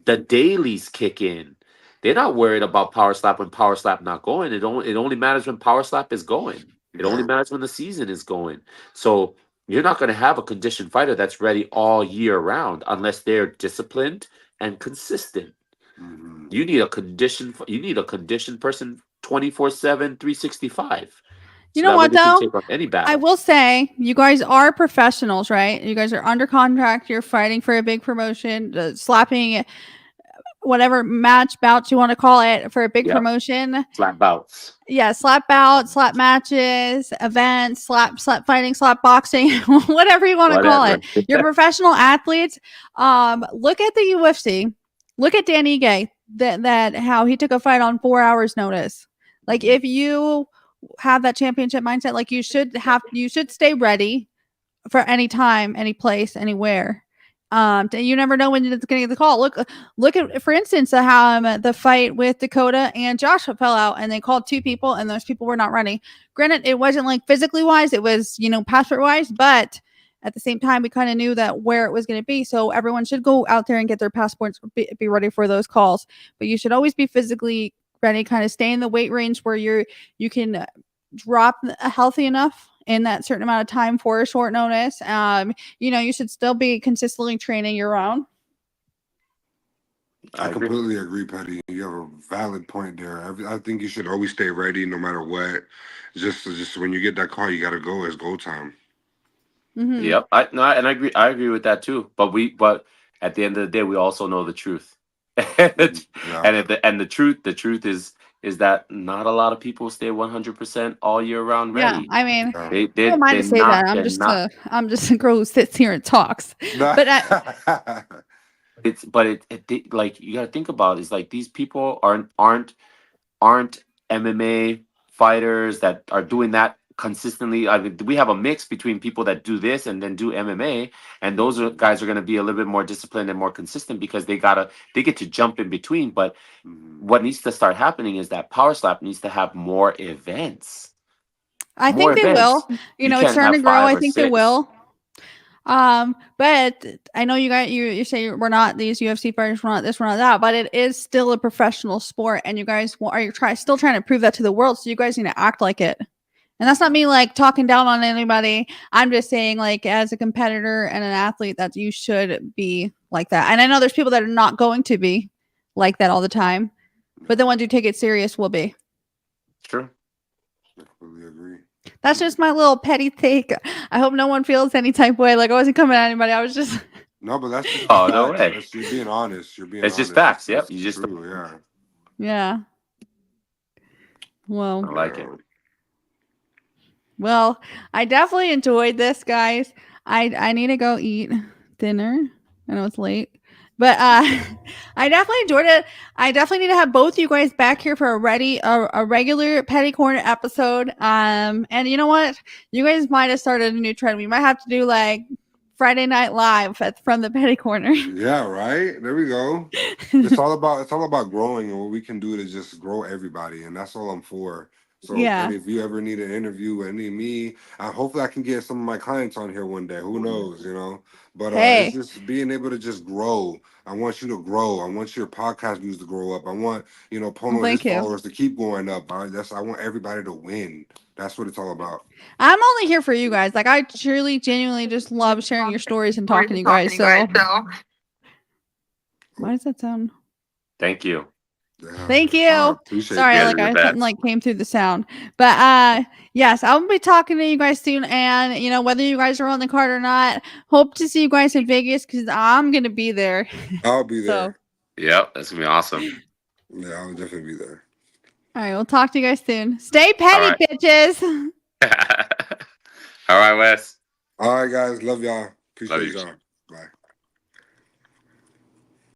The dailies kick in. They're not worried about Power Slap when Power Slap not going. It only matters when Power Slap is going. It only matters when the season is going. So you're not going to have a conditioned fighter that's ready all year round unless they're disciplined and consistent. You need a conditioned person 24/7, 365. You know what though? Take on any battle. I will say, you guys are professionals, right? You guys are under contract. You're fighting for a big promotion, slapping whatever match bouts you want to call it for a big promotion. Slap bouts. Yeah, slap bouts, slap matches, events, slap fighting, slap boxing, whatever you want to call it. You're professional athletes. Look at the UFC. Look at Dan Ige. That how he took a fight on 4 hours notice. Like, if you have that championship mindset, like you should stay ready for any time, any place, anywhere. You never know when it's going to get the call. Look at, for instance, how the fight with Dakota and Josh fell out, and they called 2 people, and those people were not ready. Granted, it wasn't like physically wise; it was passport wise. But at the same time, we kind of knew that where it was going to be. So everyone should go out there and get their passports, be ready for those calls. But you should always be physically ready, kind of stay in the weight range where you can drop healthy enough in that certain amount of time for a short notice. You should still be consistently training your own. I completely agree, Patty. You have a valid point there. I think you should always stay ready no matter what. Just when you get that call, you got to go. It's go time. Mm-hmm. Yep. I agree. I agree with that too. But at the end of the day, we also know the truth. Yeah. And the truth is that not a lot of people stay 100% all year round ready. Yeah, I mean, Yeah. I don't mind to say that. I'm just a girl who sits here and talks. But it like you gotta think about it, it's like these people aren't MMA fighters that are doing that consistently. I mean, we have a mix between people that do this and then do MMA, and those guys are going to be a little bit more disciplined and more consistent because they get to jump in between. But what needs to start happening is that Power Slap needs to have more events. I think they will. It's starting to grow. I think they will. But I know you say we're not these UFC fighters, we're not this, we're not that, but it is still a professional sport, and you guys still trying to prove that to the world. So you guys need to act like it. And that's not me like talking down on anybody. I'm just saying, like, as a competitor and an athlete, that you should be like that. And I know there's people that are not going to be like that all the time, but the ones who take it serious will be. True. I completely agree. That's just my little petty take. I hope no one feels any type of way. Like I wasn't coming at anybody. I was just. No, but that's just oh, no way. You're being honest. You're being. It's honest. just facts. Yep. It's You just. true, yeah. Yeah. Well. I like it. Well, I definitely enjoyed this, guys. I need to go eat dinner. I know it's late. But I definitely enjoyed it. I definitely need to have both you guys back here for a regular Petty Corner episode. And you know what? You guys might have started a new trend. We might have to do like Friday Night Live from the Petty Corner. Yeah, right. There we go. It's all about growing and what we can do to just grow everybody, and that's all I'm for. So yeah. if you ever need an interview, any of me, hopefully I can get some of my clients on here one day. Who knows, But it's just being able to just grow. I want you to grow. I want your podcast views to grow up. I want, Pono and his followers to keep going up. I want everybody to win. That's what it's all about. I'm only here for you guys. Like, I truly, genuinely just love sharing your stories and talking to you guys. So, why does that sound? Thank you. Yeah. Thank you. Sorry, something came through the sound. But yes, I'll be talking to you guys soon. And whether you guys are on the card or not, hope to see you guys in Vegas because I'm gonna be there. I'll be there. Yep, that's gonna be awesome. Yeah, I'll definitely be there. All right, we'll talk to you guys soon. Stay petty, bitches. All right, Wes. All right, guys. Love y'all. Appreciate y'all. Bye.